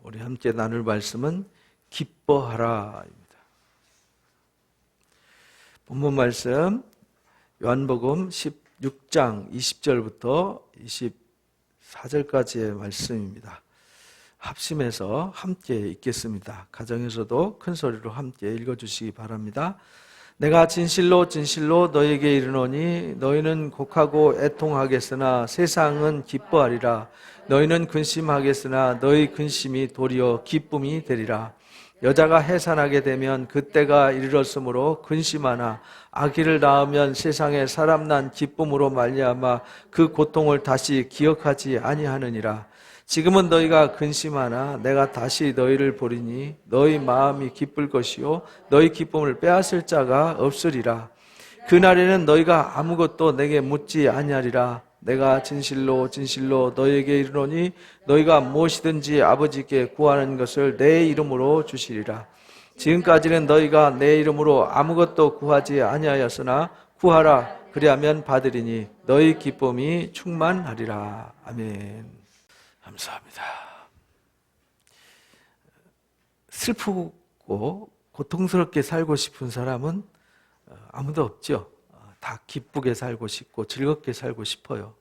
우리 함께 나눌 말씀은 기뻐하라입니다. 본문 말씀 요한복음 16장 20절부터 24절까지의 말씀입니다. 합심해서 함께 읽겠습니다. 가정에서도 큰 소리로 함께 읽어주시기 바랍니다. 내가 진실로 진실로 너에게 이르노니 너희는 곡하고 애통하겠으나 세상은 기뻐하리라. 너희는 근심하겠으나 너희 근심이 도리어 기쁨이 되리라. 여자가 해산하게 되면 그때가 이르렀으므로 근심하나 아기를 낳으면 세상에 사람 난 기쁨으로 말미암아 그 고통을 다시 기억하지 아니하느니라. 지금은 너희가 근심하나 내가 다시 너희를 보리니 너희 마음이 기쁠 것이요 너희 기쁨을 빼앗을 자가 없으리라. 그날에는 너희가 아무것도 내게 묻지 아니하리라. 내가 진실로 진실로 너희에게 이르노니 너희가 무엇이든지 아버지께 구하는 것을 내 이름으로 주시리라. 지금까지는 너희가 내 이름으로 아무것도 구하지 아니하였으나 구하라 그리하면 받으리니 너희 기쁨이 충만하리라. 아멘. 감사합니다. 슬프고 고통스럽게 살고 싶은 사람은 아무도 없죠. 다 기쁘게 살고 싶고 즐겁게 살고 싶어요.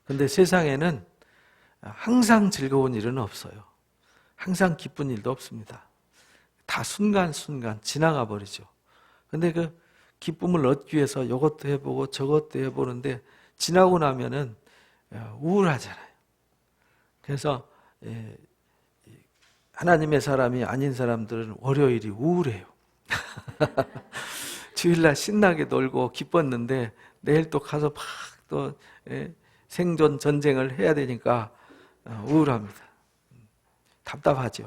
근데 세상에는 항상 즐거운 일은 없어요. 항상 기쁜 일도 없습니다. 다 순간순간 지나가 버리죠. 근데 그 기쁨을 얻기 위해서 이것도 해보고 저것도 해보는데 지나고 나면은 우울하잖아요. 그래서 하나님의 사람이 아닌 사람들은 월요일이 우울해요. 주일날 신나게 놀고 기뻤는데 내일 또 가서 막 또 생존 전쟁을 해야 되니까 우울합니다. 답답하죠.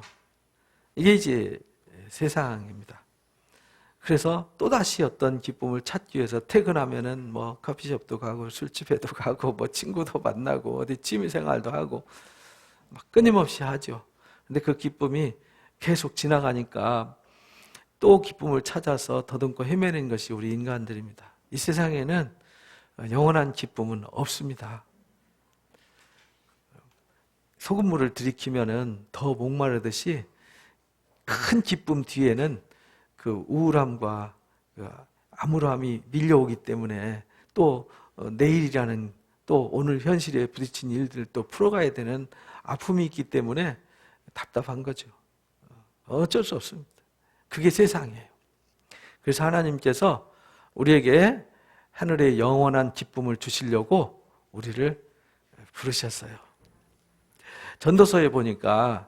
이게 이제 세상입니다. 그래서 또다시 어떤 기쁨을 찾기 위해서 퇴근하면은 뭐 커피숍도 가고 술집에도 가고 뭐 친구도 만나고 어디 취미생활도 하고 막 끊임없이 하죠. 근데 그 기쁨이 계속 지나가니까 또 기쁨을 찾아서 더듬고 헤매는 것이 우리 인간들입니다. 이 세상에는 영원한 기쁨은 없습니다. 소금물을 들이키면은 더 목마르듯이 큰 기쁨 뒤에는 그 우울함과 그 암울함이 밀려오기 때문에 또 내일이라는 또 오늘 현실에 부딪힌 일들을 또 풀어가야 되는 아픔이 있기 때문에 답답한 거죠. 어쩔 수 없습니다. 그게 세상이에요. 그래서 하나님께서 우리에게 하늘의 영원한 기쁨을 주시려고 우리를 부르셨어요. 전도서에 보니까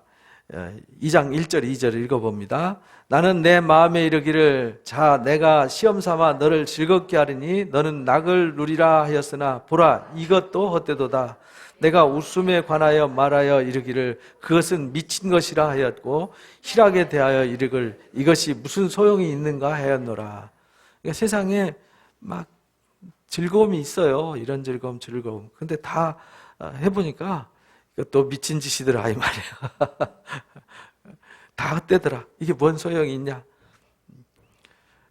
2장 1절 2절을 읽어봅니다. 나는 내 마음에 이르기를 자 내가 시험삼아 너를 즐겁게 하리니 너는 낙을 누리라 하였으나 보라 이것도 헛되도다. 내가 웃음에 관하여 말하여 이르기를 그것은 미친 것이라 하였고 희락에 대하여 이르기를 이것이 무슨 소용이 있는가 하였노라. 그러니까 세상에 막 즐거움이 있어요. 이런 즐거움. 근데 다 해보니까 이것도 미친 짓이더라 이 말이에요. 다 헛되더라. 이게 뭔 소용이 있냐.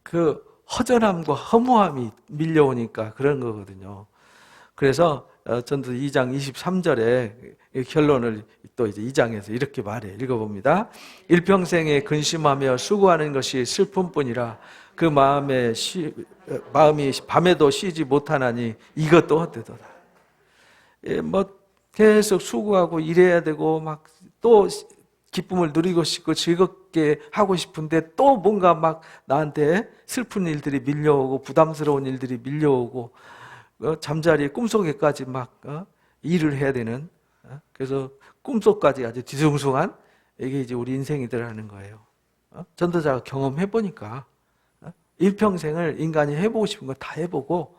그 허전함과 허무함이 밀려오니까 그런 거거든요. 그래서 전도 2장 23절에 결론을 또 이제 2장에서 이렇게 말해 읽어봅니다. 일평생에 근심하며 수고하는 것이 슬픔뿐이라 그 마음이 밤에도 쉬지 못하나니 이것도 헛되도다. 뭐 계속 수고하고 일해야 되고 막 또 기쁨을 누리고 싶고 즐겁게 하고 싶은데 또 뭔가 막 나한테 슬픈 일들이 밀려오고 부담스러운 일들이 밀려오고 잠자리에 꿈속에까지 막 일을 해야 되는 그래서 꿈속까지 아주 뒤숭숭한 이게 이제 우리 인생이더라는 거예요. 전도자가 경험해보니까 일평생을 인간이 해보고 싶은 거 다 해보고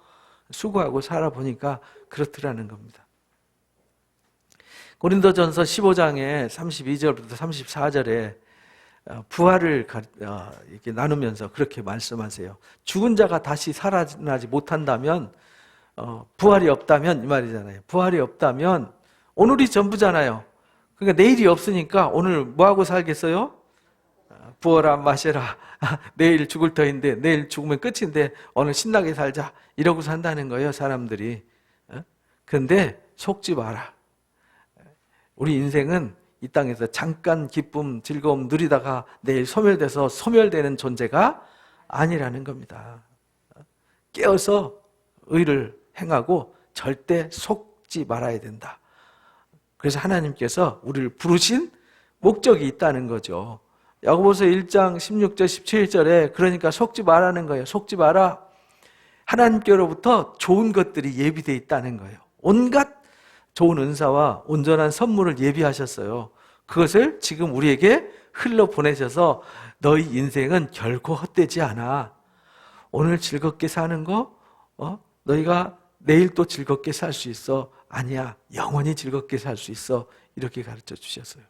수고하고 살아보니까 그렇더라는 겁니다. 고린도전서 15장에 32절부터 34절에 부활을 이렇게 나누면서 그렇게 말씀하세요. 죽은 자가 다시 살아나지 못한다면 부활이 없다면 이 말이잖아요. 부활이 없다면 오늘이 전부잖아요. 그러니까 내일이 없으니까 오늘 뭐하고 살겠어요? 부어라 마셔라. 내일 죽을 터인데 내일 죽으면 끝인데 오늘 신나게 살자 이러고 산다는 거예요. 사람들이. 근데 속지 마라. 우리 인생은 이 땅에서 잠깐 기쁨, 즐거움 누리다가 내일 소멸돼서 소멸되는 존재가 아니라는 겁니다. 깨어서 의를 행하고 절대 속지 말아야 된다. 그래서 하나님께서 우리를 부르신 목적이 있다는 거죠. 야고보서 1장 16절 17절에 그러니까 속지 말라는 거예요. 속지 마라. 하나님께로부터 좋은 것들이 예비되어 있다는 거예요. 온갖 좋은 은사와 온전한 선물을 예비하셨어요. 그것을 지금 우리에게 흘러보내셔서 너희 인생은 결코 헛되지 않아. 오늘 즐겁게 사는 거 너희가 내일 또 즐겁게 살 수 있어. 아니야, 영원히 즐겁게 살 수 있어. 이렇게 가르쳐 주셨어요.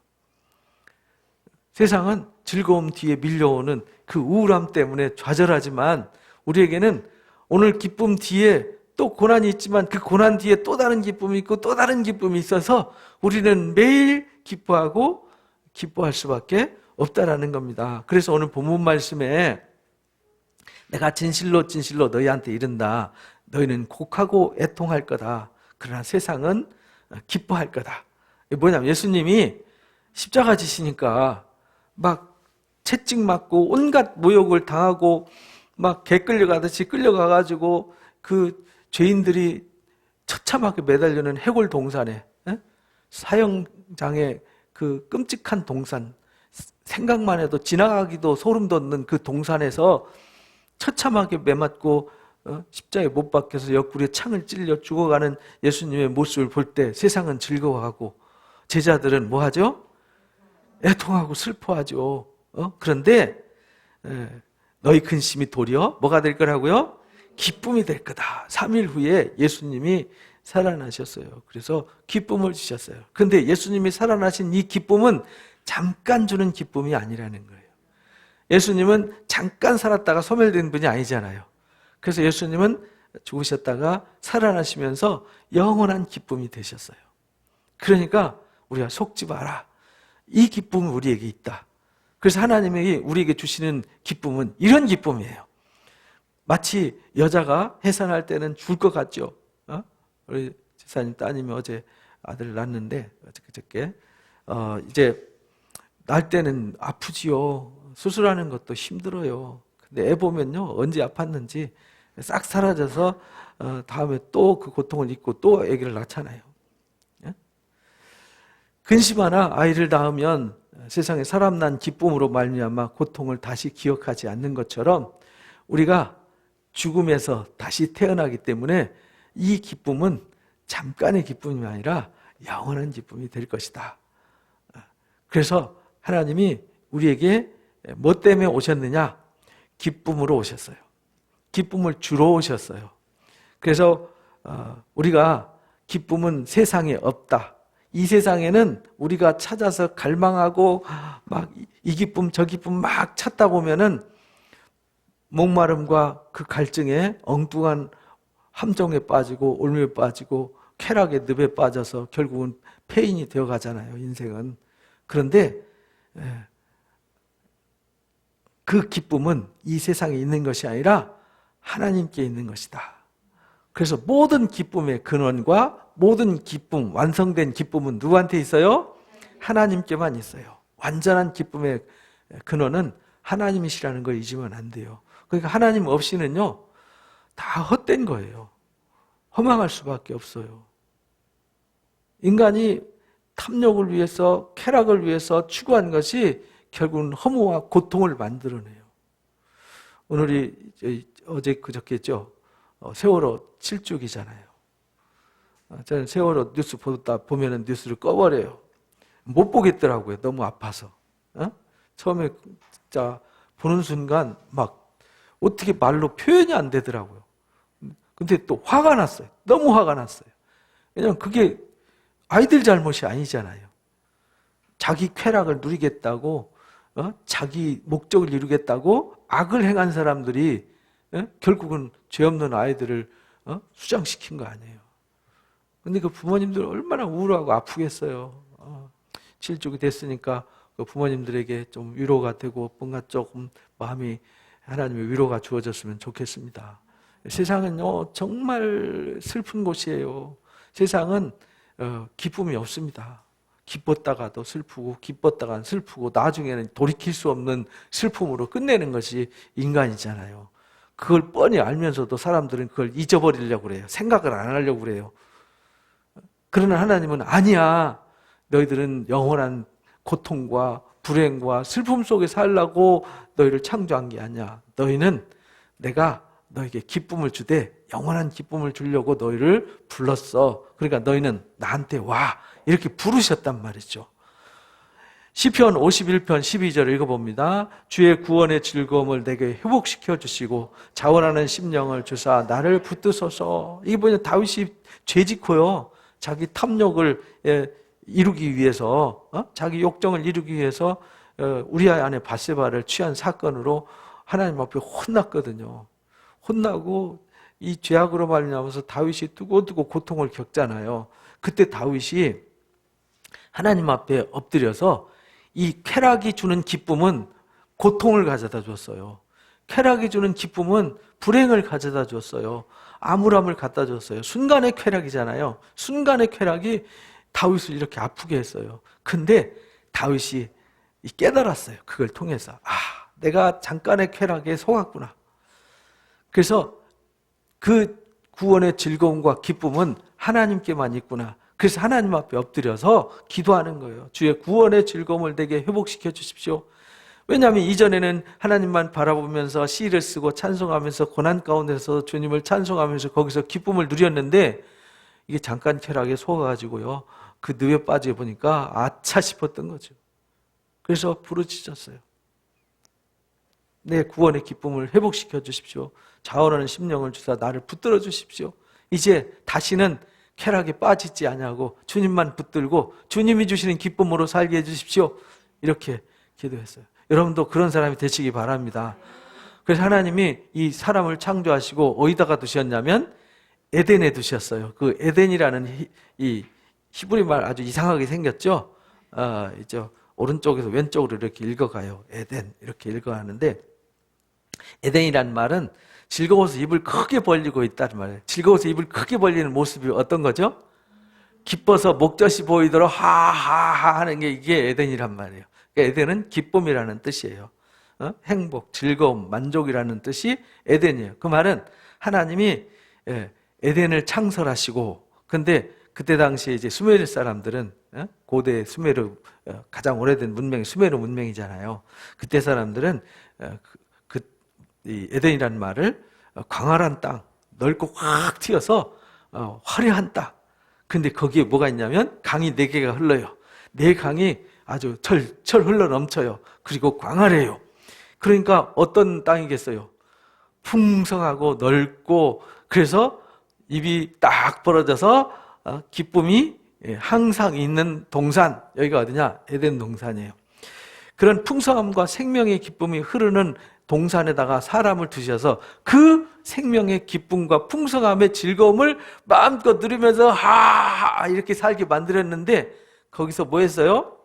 세상은 즐거움 뒤에 밀려오는 그 우울함 때문에 좌절하지만 우리에게는 오늘 기쁨 뒤에 또 고난이 있지만 그 고난 뒤에 또 다른 기쁨이 있고 또 다른 기쁨이 있어서 우리는 매일 기뻐하고 기뻐할 수밖에 없다라는 겁니다. 그래서 오늘 본문 말씀에 내가 진실로 진실로 너희한테 이른다. 너희는 곡하고 애통할 거다. 그러나 세상은 기뻐할 거다. 이게 뭐냐면 예수님이 십자가 지시니까 막 채찍 맞고 온갖 모욕을 당하고 막 개 끌려가듯이 끌려가가지고 그 죄인들이 처참하게 매달리는 해골 동산에 사형장의 그 끔찍한 동산, 생각만 해도 지나가기도 소름 돋는 그 동산에서 처참하게 매맞고 십자가에 못 박혀서 옆구리에 창을 찔려 죽어가는 예수님의 모습을 볼 때 세상은 즐거워하고 제자들은 뭐 하죠? 애통하고 슬퍼하죠. 그런데 너희 근심이 도리어 뭐가 될 거라고요? 기쁨이 될 거다. 3일 후에 예수님이 살아나셨어요. 그래서 기쁨을 주셨어요. 그런데 예수님이 살아나신 이 기쁨은 잠깐 주는 기쁨이 아니라는 거예요. 예수님은 잠깐 살았다가 소멸된 분이 아니잖아요. 그래서 예수님은 죽으셨다가 살아나시면서 영원한 기쁨이 되셨어요. 그러니까 우리가 속지 마라. 이 기쁨은 우리에게 있다. 그래서 하나님이 우리에게 주시는 기쁨은 이런 기쁨이에요. 마치 여자가 해산할 때는 죽을 것 같죠. 우리 집사님 따님이 어제 아들을 낳았는데 그저께 이제 날 때는 아프지요. 수술하는 것도 힘들어요. 근데 애 보면요 언제 아팠는지 싹 사라져서 다음에 또 그 고통을 잊고 또 아기를 낳잖아요. 근심하나 아이를 낳으면 세상에 사람 난 기쁨으로 말미암아 고통을 다시 기억하지 않는 것처럼 우리가 죽음에서 다시 태어나기 때문에 이 기쁨은 잠깐의 기쁨이 아니라 영원한 기쁨이 될 것이다. 그래서 하나님이 우리에게 뭐 때문에 오셨느냐? 기쁨으로 오셨어요. 기쁨을 주러 오셨어요. 그래서 우리가 기쁨은 세상에 없다. 이 세상에는 우리가 찾아서 갈망하고 막 이 기쁨 저 기쁨 막 찾다 보면은 목마름과 그 갈증에 엉뚱한 함정에 빠지고 올무에 빠지고 쾌락의 늪에 빠져서 결국은 폐인이 되어 가잖아요, 인생은. 그런데 그 기쁨은 이 세상에 있는 것이 아니라 하나님께 있는 것이다. 그래서 모든 기쁨의 근원과 모든 기쁨, 완성된 기쁨은 누구한테 있어요? 하나님께만 있어요. 완전한 기쁨의 근원은 하나님이시라는 걸 잊으면 안 돼요. 그러니까 하나님 없이는요, 다 헛된 거예요. 허망할 수밖에 없어요. 인간이 탐욕을 위해서, 쾌락을 위해서 추구한 것이 결국은 허무와 고통을 만들어내요. 오늘이 어제 그저께죠. 세월호 7주기잖아요. 저는 세월호 뉴스 보다 보면은 뉴스를 꺼버려요. 못 보겠더라고요. 너무 아파서. 처음에 진짜 보는 순간 막 어떻게 말로 표현이 안 되더라고요. 근데 또 화가 났어요. 너무 화가 났어요. 왜냐하면 그게 아이들 잘못이 아니잖아요. 자기 쾌락을 누리겠다고, 자기 목적을 이루겠다고 악을 행한 사람들이 결국은 죄 없는 아이들을 수장시킨 거 아니에요. 근데 그 부모님들 얼마나 우울하고 아프겠어요. 7주기 됐으니까 그 부모님들에게 좀 위로가 되고 뭔가 조금 마음이 하나님의 위로가 주어졌으면 좋겠습니다. 세상은요 정말 슬픈 곳이에요. 세상은 기쁨이 없습니다. 기뻤다가도 슬프고 기뻤다가 슬프고 나중에는 돌이킬 수 없는 슬픔으로 끝내는 것이 인간이잖아요. 그걸 뻔히 알면서도 사람들은 그걸 잊어버리려고 그래요. 생각을 안 하려고 그래요. 그러나 하나님은 아니야. 너희들은 영원한 고통과 불행과 슬픔 속에 살라고 너희를 창조한 게 아니야. 너희는 내가 너에게 기쁨을 주되 영원한 기쁨을 주려고 너희를 불렀어. 그러니까 너희는 나한테 와. 이렇게 부르셨단 말이죠. 시편 51편 12절 읽어봅니다. 주의 구원의 즐거움을 내게 회복시켜 주시고 자원하는 심령을 주사 나를 붙드소서. 이게 뭐냐, 다윗이 죄짓고요, 자기 탐욕을 이루기 위해서, 자기 욕정을 이루기 위해서 우리아 안에 밧세바를 취한 사건으로 하나님 앞에 혼났거든요. 혼나고 이 죄악으로 말미암아서 다윗이 두고두고 고통을 겪잖아요. 그때 다윗이 하나님 앞에 엎드려서 이 쾌락이 주는 기쁨은 고통을 가져다 줬어요. 쾌락이 주는 기쁨은 불행을 가져다 줬어요. 암울함을 갖다 줬어요. 순간의 쾌락이잖아요. 순간의 쾌락이 다윗을 이렇게 아프게 했어요. 근데 다윗이 깨달았어요. 그걸 통해서. 내가 잠깐의 쾌락에 속았구나. 그래서 그 구원의 즐거움과 기쁨은 하나님께만 있구나. 그래서 하나님 앞에 엎드려서 기도하는 거예요. 주의 구원의 즐거움을 내게 회복시켜 주십시오. 왜냐하면 이전에는 하나님만 바라보면서 시를 쓰고 찬송하면서 고난 가운데서 주님을 찬송하면서 거기서 기쁨을 누렸는데 이게 잠깐 쾌락에 속아가지고요, 그 늪에 빠져 보니까 아차 싶었던 거죠. 그래서 부르짖었어요. 내 구원의 기쁨을 회복시켜 주십시오. 자원하는 심령을 주사 나를 붙들어 주십시오. 이제 다시는 쾌락에 빠지지 아니하고 주님만 붙들고 주님이 주시는 기쁨으로 살게 해주십시오. 이렇게 기도했어요. 여러분도 그런 사람이 되시기 바랍니다. 그래서 하나님이 이 사람을 창조하시고 어디다가 두셨냐면 에덴에 두셨어요. 그 에덴이라는 이 히브리 말 아주 이상하게 생겼죠. 이제 오른쪽에서 왼쪽으로 이렇게 읽어가요. 에덴 이렇게 읽어가는데, 에덴이란 말은 즐거워서 입을 크게 벌리고 있다는 말이에요. 즐거워서 입을 크게 벌리는 모습이 어떤 거죠? 기뻐서 목젖이 보이도록 하하하 하는 게 이게 에덴이란 말이에요. 그러니까 에덴은 기쁨이라는 뜻이에요. 행복, 즐거움, 만족이라는 뜻이 에덴이에요. 그 말은 하나님이 에덴을 창설하시고, 근데 그때 당시에 이제 수메르 사람들은, 고대 수메르, 가장 오래된 문명이 수메르 문명이잖아요. 그때 사람들은 이 에덴이라는 말을 광활한 땅, 넓고 확 튀어서 화려한 땅. 근데 거기에 뭐가 있냐면 강이 4개가 흘러요. 4강이 아주 철 흘러 넘쳐요. 그리고 광활해요. 그러니까 어떤 땅이겠어요? 풍성하고 넓고, 그래서 입이 딱 벌어져서 기쁨이 항상 있는 동산, 여기가 어디냐? 에덴 동산이에요. 그런 풍성함과 생명의 기쁨이 흐르는 동산에다가 사람을 두셔서 그 생명의 기쁨과 풍성함의 즐거움을 마음껏 누리면서 하하 이렇게 살게 만들었는데, 거기서 뭐 했어요?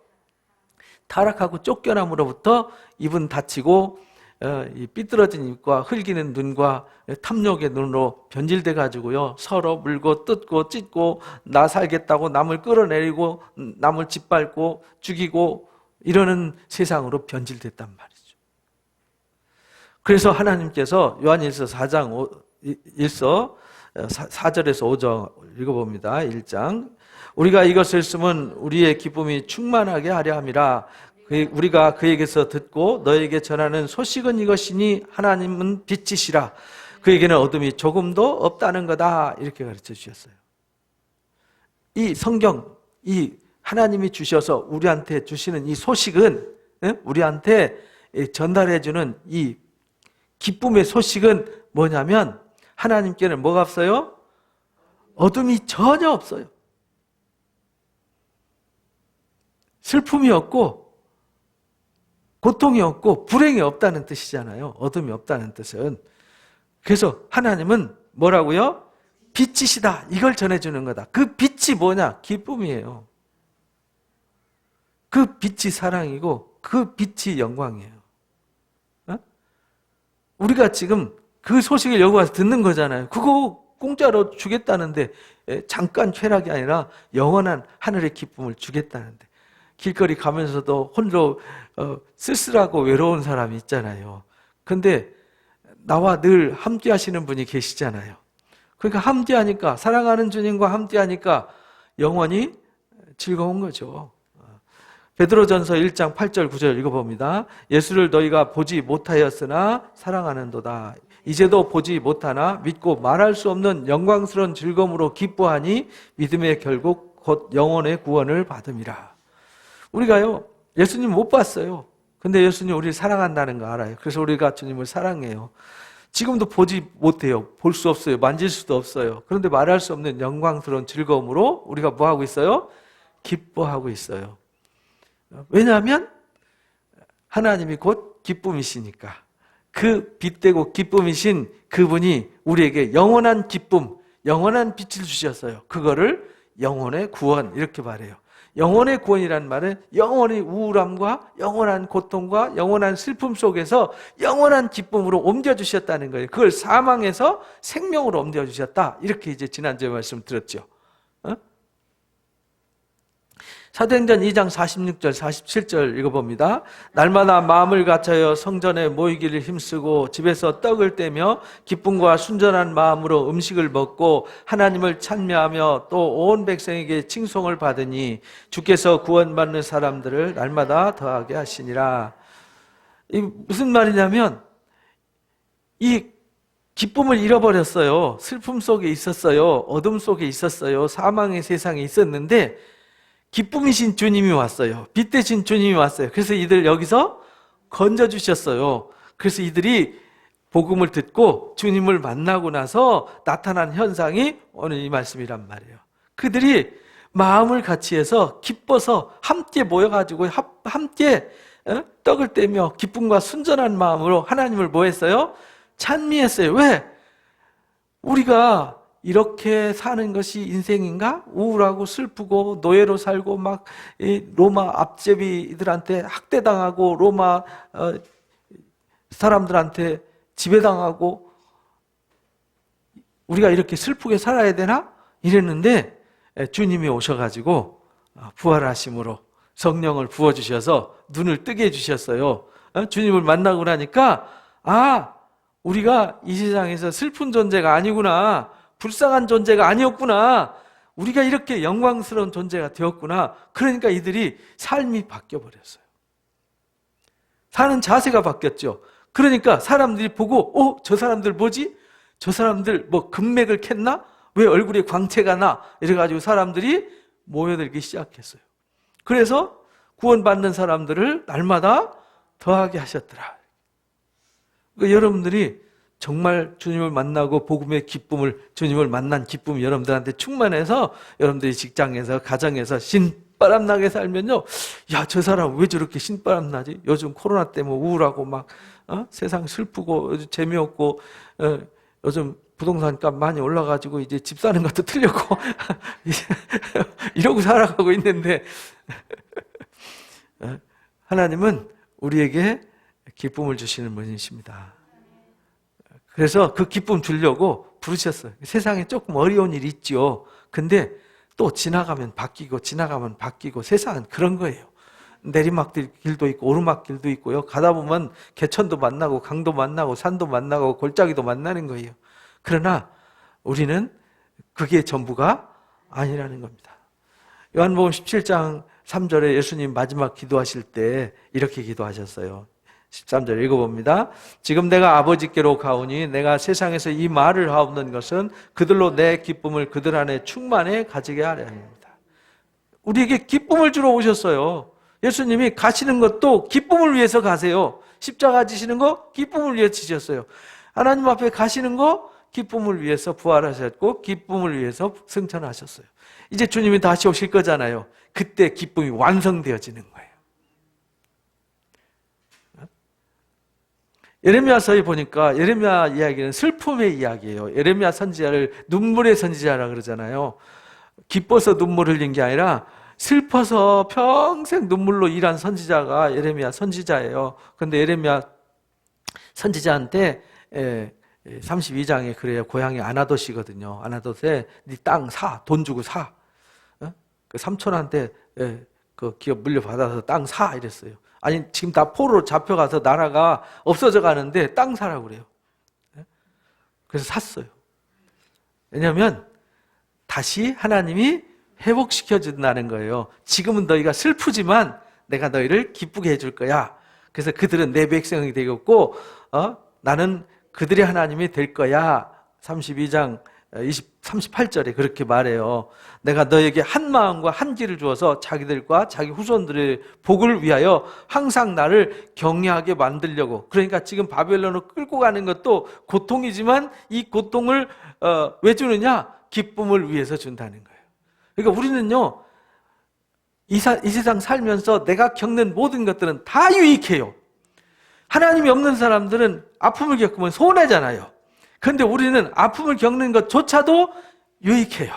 타락하고 쫓겨남으로부터 입은 닫히고 이 삐뚤어진 입과 흘기는 눈과 탐욕의 눈으로 변질돼 가지고요, 서로 물고 뜯고 찢고 나 살겠다고 남을 끌어내리고 남을 짓밟고 죽이고 이러는 세상으로 변질됐단 말이죠. 그래서 하나님께서 요한일서 4장 4절에서 5절 읽어봅니다. 1장. 우리가 이것을 쓰면 우리의 기쁨이 충만하게 하려 함이라. 우리가 그에게서 듣고 너에게 전하는 소식은 이것이니 하나님은 빛이시라. 그에게는 어둠이 조금도 없다는 거다. 이렇게 가르쳐 주셨어요. 이 성경, 이 하나님이 주셔서 우리한테 주시는 이 소식은, 우리한테 전달해 주는 이 기쁨의 소식은 뭐냐면, 하나님께는 뭐가 없어요? 어둠이 전혀 없어요. 슬픔이 없고 고통이 없고 불행이 없다는 뜻이잖아요. 어둠이 없다는 뜻은. 그래서 하나님은 뭐라고요? 빛이시다. 이걸 전해주는 거다. 그 빛이 뭐냐? 기쁨이에요. 그 빛이 사랑이고 그 빛이 영광이에요. 우리가 지금 그 소식을 여기 와서 듣는 거잖아요. 그거 공짜로 주겠다는데, 잠깐 쾌락이 아니라 영원한 하늘의 기쁨을 주겠다는데, 길거리 가면서도 홀로 쓸쓸하고 외로운 사람이 있잖아요. 근데 나와 늘 함께 하시는 분이 계시잖아요. 그러니까 함께 하니까, 사랑하는 주님과 함께 하니까 영원히 즐거운 거죠. 베드로전서 1장 8절 9절 읽어봅니다. 예수를 너희가 보지 못하였으나 사랑하는도다. 이제도 보지 못하나 믿고 말할 수 없는 영광스러운 즐거움으로 기뻐하니 믿음의 결국 곧 영혼의 구원을 받음이라. 우리가요, 예수님 못 봤어요. 근데 예수님 우리를 사랑한다는 거 알아요. 그래서 우리가 주님을 사랑해요. 지금도 보지 못해요. 볼 수 없어요. 만질 수도 없어요. 그런데 말할 수 없는 영광스러운 즐거움으로 우리가 뭐 하고 있어요? 기뻐하고 있어요. 왜냐하면 하나님이 곧 기쁨이시니까. 그 빛되고 기쁨이신 그분이 우리에게 영원한 기쁨, 영원한 빛을 주셨어요. 그거를 영혼의 구원 이렇게 말해요. 영혼의 구원이라는 말은 영원의 우울함과 영원한 고통과 영원한 슬픔 속에서 영원한 기쁨으로 옮겨주셨다는 거예요. 그걸 사망에서 생명으로 옮겨주셨다. 이렇게 이제 지난주에 말씀드렸죠. 사도행전 2장 46절 47절 읽어봅니다. 날마다 마음을 갖춰여 성전에 모이기를 힘쓰고 집에서 떡을 떼며 기쁨과 순전한 마음으로 음식을 먹고 하나님을 찬미하며 또 온 백성에게 칭송을 받으니 주께서 구원받는 사람들을 날마다 더하게 하시니라. 이 무슨 말이냐면 이 기쁨을 잃어버렸어요. 슬픔 속에 있었어요. 어둠 속에 있었어요. 사망의 세상에 있었는데 기쁨이신 주님이 왔어요. 빛 대신 주님이 왔어요. 그래서 이들 여기서 건져주셨어요. 그래서 이들이 복음을 듣고 주님을 만나고 나서 나타난 현상이 오늘 이 말씀이란 말이에요. 그들이 마음을 같이 해서 기뻐서 함께 모여가지고 함께 떡을 떼며 기쁨과 순전한 마음으로 하나님을 뭐 했어요? 찬미했어요. 왜? 우리가 이렇게 사는 것이 인생인가? 우울하고 슬프고 노예로 살고 막 로마 앞제비들한테 학대당하고 로마 사람들한테 지배당하고 우리가 이렇게 슬프게 살아야 되나? 이랬는데 주님이 오셔가지고 부활하심으로 성령을 부어주셔서 눈을 뜨게 해주셨어요. 주님을 만나고 나니까 우리가 이 세상에서 슬픈 존재가 아니구나, 불쌍한 존재가 아니었구나, 우리가 이렇게 영광스러운 존재가 되었구나. 그러니까 이들이 삶이 바뀌어버렸어요. 사는 자세가 바뀌었죠. 그러니까 사람들이 보고 저 사람들 뭐지? 저 사람들 뭐 금맥을 캤나? 왜 얼굴에 광채가 나? 이래가지고 사람들이 모여들기 시작했어요. 그래서 구원받는 사람들을 날마다 더하게 하셨더라. 그러니까 여러분들이 정말 주님을 만나고 복음의 기쁨을, 주님을 만난 기쁨이 여러분들한테 충만해서 여러분들이 직장에서 가정에서 신바람나게 살면요, 야, 저 사람 왜 저렇게 신바람나지? 요즘 코로나 때문에 우울하고 막 세상 슬프고 요즘 재미없고 요즘 부동산값 많이 올라가지고 이제 집 사는 것도 틀렸고 이러고 살아가고 있는데 하나님은 우리에게 기쁨을 주시는 분이십니다. 그래서 그 기쁨 주려고 부르셨어요. 세상에 조금 어려운 일이 있죠. 근데 또 지나가면 바뀌고 지나가면 바뀌고 세상은 그런 거예요. 내리막길도 있고 오르막길도 있고요. 가다 보면 개천도 만나고 강도 만나고 산도 만나고 골짜기도 만나는 거예요. 그러나 우리는 그게 전부가 아니라는 겁니다. 요한복음 17장 3절에 예수님 마지막 기도하실 때 이렇게 기도하셨어요. 13절 읽어봅니다. 지금 내가 아버지께로 가오니 내가 세상에서 이 말을 하옵는 것은 그들로 내 기쁨을 그들 안에 충만히 가지게 하려 합니다. 우리에게 기쁨을 주러 오셨어요. 예수님이 가시는 것도 기쁨을 위해서 가세요. 십자가 지시는 거 기쁨을 위해서 지셨어요. 하나님 앞에 가시는 거 기쁨을 위해서 부활하셨고 기쁨을 위해서 승천하셨어요. 이제 주님이 다시 오실 거잖아요. 그때 기쁨이 완성되어지는 거예요. 예레미야서에 보니까 예레미야 이야기는 슬픔의 이야기예요. 예레미야 선지자를 눈물의 선지자라 그러잖아요. 기뻐서 눈물 흘린 게 아니라 슬퍼서 평생 눈물로 일한 선지자가 예레미야 선지자예요. 그런데 예레미야 선지자한테 32장에 그래요. 고향이 아나돗이거든요. 아나돗에 네 땅 사, 돈 주고 사. 그 삼촌한테 그 기업 물려받아서 땅 사 이랬어요. 아니 지금 다 포로로 잡혀가서 나라가 없어져 가는데 땅 사라고 그래요. 그래서 샀어요. 왜냐하면 다시 하나님이 회복시켜 준다는 거예요. 지금은 너희가 슬프지만 내가 너희를 기쁘게 해줄 거야. 그래서 그들은 내 백성이 되겠고 나는 그들의 하나님이 될 거야. 32장 38절에 그렇게 말해요. 내가 너에게 한 마음과 한 길을 주어서 자기들과 자기 후손들의 복을 위하여 항상 나를 경외하게 만들려고. 그러니까 지금 바벨론으로 끌고 가는 것도 고통이지만 이 고통을 왜 주느냐? 기쁨을 위해서 준다는 거예요. 그러니까 우리는요, 이 세상 살면서 내가 겪는 모든 것들은 다 유익해요. 하나님이 없는 사람들은 아픔을 겪으면 손해잖아요. 그런데 우리는 아픔을 겪는 것조차도 유익해요.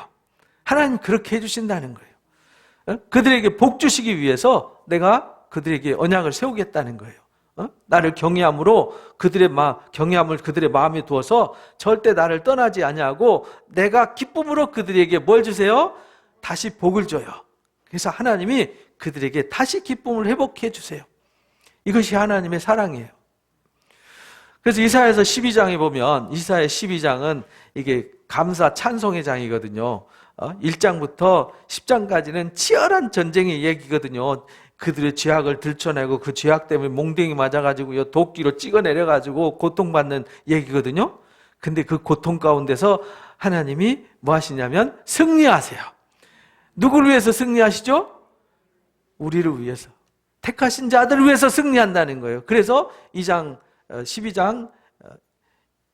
하나님 그렇게 해주신다는 거예요. 그들에게 복 주시기 위해서 내가 그들에게 언약을 세우겠다는 거예요. 나를 경외함으로 경외함을 그들의 마음에 두어서 절대 나를 떠나지 아니하고 내가 기쁨으로 그들에게 뭘 주세요? 다시 복을 줘요. 그래서 하나님이 그들에게 다시 기쁨을 회복해 주세요. 이것이 하나님의 사랑이에요. 그래서 이사야서 12장에 보면 이사야 12장은 이게 감사 찬송의 장이거든요. 1장부터 10장까지는 치열한 전쟁의 얘기거든요. 그들의 죄악을 들춰내고 그 죄악 때문에 몽둥이 맞아가지고 도끼로 찍어내려가지고 고통받는 얘기거든요. 근데 그 고통 가운데서 하나님이 뭐 하시냐면 승리하세요. 누구를 위해서 승리하시죠? 우리를 위해서. 택하신 자들을 위해서 승리한다는 거예요. 그래서 12장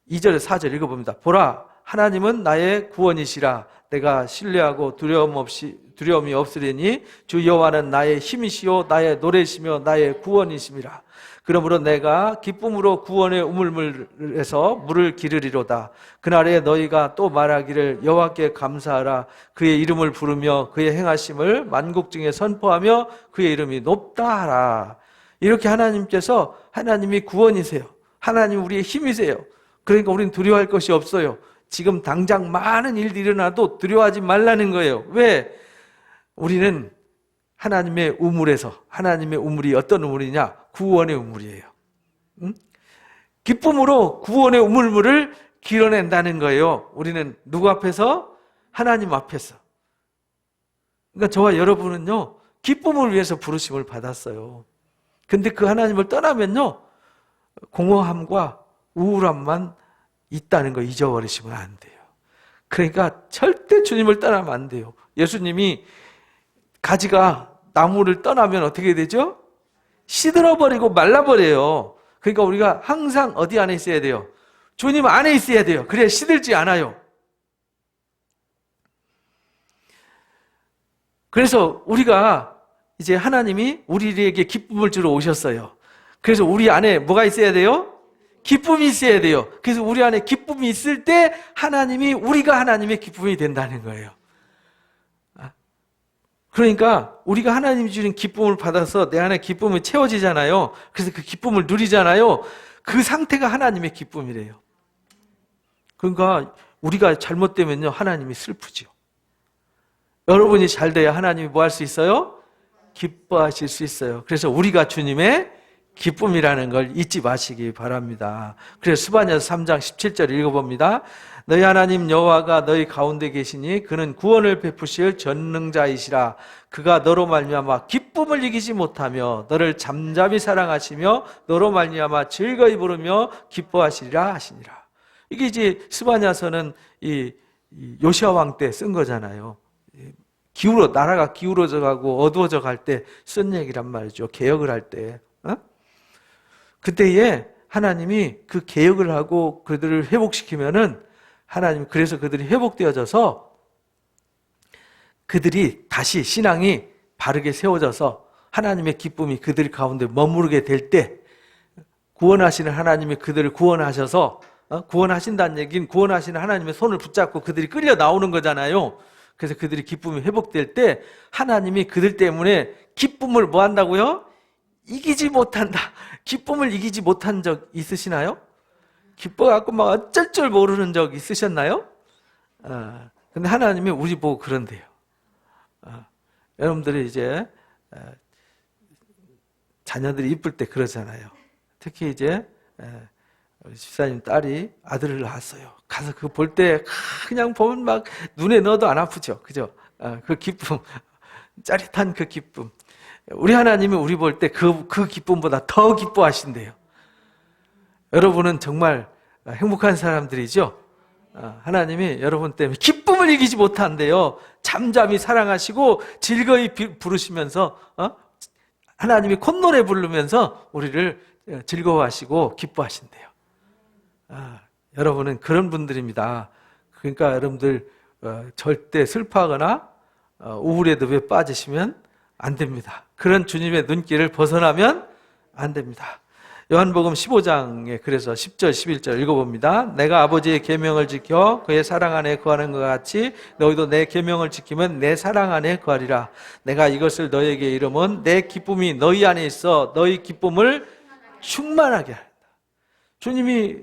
2절 4절 읽어봅니다. 보라, 하나님은 나의 구원이시라. 내가 신뢰하고 두려움이 없으리니 주 여호와는 나의 힘이시요 나의 노래시며 나의 구원이심이라. 그러므로 내가 기쁨으로 구원의 우물물에서 물을 기르리로다. 그날에 너희가 또 말하기를 여호와께 감사하라. 그의 이름을 부르며 그의 행하심을 만국 중에 선포하며 그의 이름이 높다 하라. 이렇게 하나님께서 하나님이 구원이세요. 하나님 우리의 힘이세요. 그러니까 우리는 두려워할 것이 없어요. 지금 당장 많은 일들이 일어나도 두려워하지 말라는 거예요. 왜? 우리는 하나님의 우물에서, 하나님의 우물이 어떤 우물이냐? 구원의 우물이에요. 기쁨으로 구원의 우물물을 길어낸다는 거예요. 우리는 누구 앞에서? 하나님 앞에서. 그러니까 저와 여러분은요, 기쁨을 위해서 부르심을 받았어요. 근데 그 하나님을 떠나면요, 공허함과 우울함만 있다는 거 잊어버리시면 안 돼요. 그러니까 절대 주님을 떠나면 안 돼요. 예수님이 가지가 나무를 떠나면 어떻게 되죠? 시들어버리고 말라버려요. 그러니까 우리가 항상 어디 안에 있어야 돼요? 주님 안에 있어야 돼요. 그래야 시들지 않아요. 그래서 우리가 이제 하나님이 우리에게 기쁨을 주러 오셨어요. 그래서 우리 안에 뭐가 있어야 돼요? 기쁨이 있어야 돼요. 그래서 우리 안에 기쁨이 있을 때 우리가 하나님의 기쁨이 된다는 거예요. 그러니까 우리가 하나님이 주는 기쁨을 받아서 내 안에 기쁨이 채워지잖아요. 그래서 그 기쁨을 누리잖아요. 그 상태가 하나님의 기쁨이래요. 그러니까 우리가 잘못되면요, 하나님이 슬프죠. 여러분이 잘 돼야 하나님이 뭐 할 수 있어요? 기뻐하실 수 있어요. 그래서 우리가 주님의 기쁨이라는 걸 잊지 마시기 바랍니다. 그래서 스바냐서 3장 17절 읽어봅니다. 너희 하나님 여호와가 너희 가운데 계시니 그는 구원을 베푸실 전능자이시라. 그가 너로 말미암아 기쁨을 이기지 못하며 너를 잠잠히 사랑하시며 너로 말미암아 즐거이 부르며 기뻐하시리라 하시니라. 이게 이제 스바냐서는 이 요시아 왕 때 쓴 거잖아요. 나라가 기울어져 가고 어두워져 갈 때 쓴 얘기란 말이죠. 개혁을 할 때. 그때에 하나님이 그 개혁을 하고 그들을 회복시키면은 하나님 그래서 그들이 회복되어져서 그들이 다시 신앙이 바르게 세워져서 하나님의 기쁨이 그들 가운데 머무르게 될 때 구원하시는 하나님이 그들을 구원하셔서 구원하신다는 얘기는 구원하시는 하나님의 손을 붙잡고 그들이 끌려 나오는 거잖아요. 그래서 그들이 기쁨이 회복될 때 하나님이 그들 때문에 기쁨을 뭐 한다고요? 이기지 못한다. 기쁨을 이기지 못한 적 있으시나요? 기뻐갖고 막 어쩔 줄 모르는 적 있으셨나요? 근데 하나님이 우리 보고 그런대요. 여러분들이 이제 자녀들이 이쁠 때 그러잖아요. 특히 이제 집사님 딸이 아들을 낳았어요. 가서 그 볼 때 그냥 보면 막 눈에 넣어도 안 아프죠. 그죠? 그 기쁨, 짜릿한 그 기쁨. 우리 하나님이 우리 볼 때 그 기쁨보다 더 기뻐하신대요. 여러분은 정말 행복한 사람들이죠? 하나님이 여러분 때문에 기쁨을 이기지 못한대요. 잠잠히 사랑하시고 즐거이 부르시면서 하나님이 콧노래 부르면서 우리를 즐거워하시고 기뻐하신대요. 여러분은 그런 분들입니다. 그러니까 여러분들 절대 슬퍼하거나 우울의 늪에 빠지시면 안 됩니다. 그런 주님의 눈길을 벗어나면 안 됩니다. 요한복음 15장에 그래서 10절 11절 읽어봅니다. 내가 아버지의 계명을 지켜 그의 사랑 안에 거하는 것 같이 너희도 내 계명을 지키면 내 사랑 안에 거하리라. 내가 이것을 너희에게 이름은 내 기쁨이 너희 안에 있어 너희 기쁨을 충만하게 한다. 주님이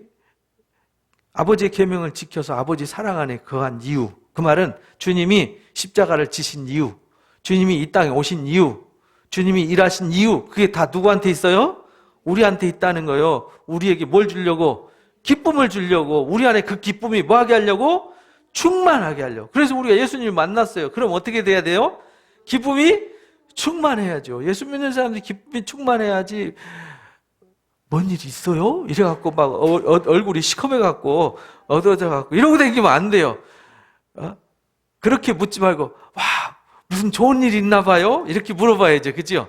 아버지의 계명을 지켜서 아버지 사랑 안에 거한 이유, 그 말은 주님이 십자가를 지신 이유, 주님이 이 땅에 오신 이유, 주님이 일하신 이유, 그게 다 누구한테 있어요? 우리한테 있다는 거예요. 우리에게 뭘 주려고? 기쁨을 주려고. 우리 안에 그 기쁨이 뭐 하게 하려고? 충만하게 하려고. 그래서 우리가 예수님을 만났어요. 그럼 어떻게 돼야 돼요? 기쁨이 충만해야죠. 예수 믿는 사람들이 기쁨이 충만해야지. 뭔 일이 있어요? 이래갖고 막 얼굴이 시커매갖고 어두워져갖고 이러고 다니면 안 돼요. 그렇게 묻지 말고 와 무슨 좋은 일이 있나 봐요? 이렇게 물어봐야죠. 그죠?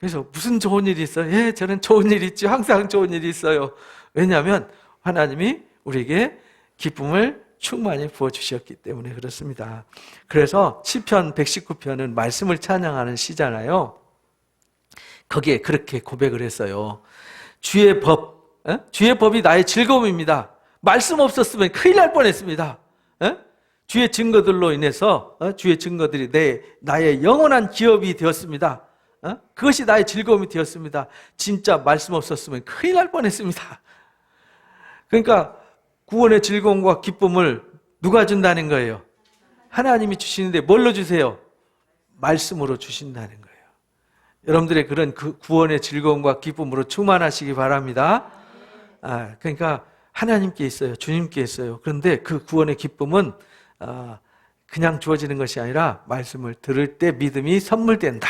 그래서 무슨 좋은 일이 있어요? 예, 저는 좋은 일이 있죠. 항상 좋은 일이 있어요. 왜냐하면 하나님이 우리에게 기쁨을 충만히 부어주셨기 때문에 그렇습니다. 그래서 시편 119편은 말씀을 찬양하는 시잖아요. 거기에 그렇게 고백을 했어요. 주의 법이 나의 즐거움입니다. 말씀 없었으면 큰일 날 뻔했습니다. 주의 증거들로 인해서 주의 증거들이 나의 영원한 기업이 되었습니다. 그것이 나의 즐거움이 되었습니다. 진짜 말씀 없었으면 큰일 날 뻔했습니다. 그러니까 구원의 즐거움과 기쁨을 누가 준다는 거예요? 하나님이 주시는데 뭘로 주세요? 말씀으로 주신다는 거예요. 여러분들의 그런 그 구원의 즐거움과 기쁨으로 충만하시기 바랍니다. 그러니까 하나님께 있어요. 주님께 있어요. 그런데 그 구원의 기쁨은 그냥 주어지는 것이 아니라 말씀을 들을 때 믿음이 선물된다.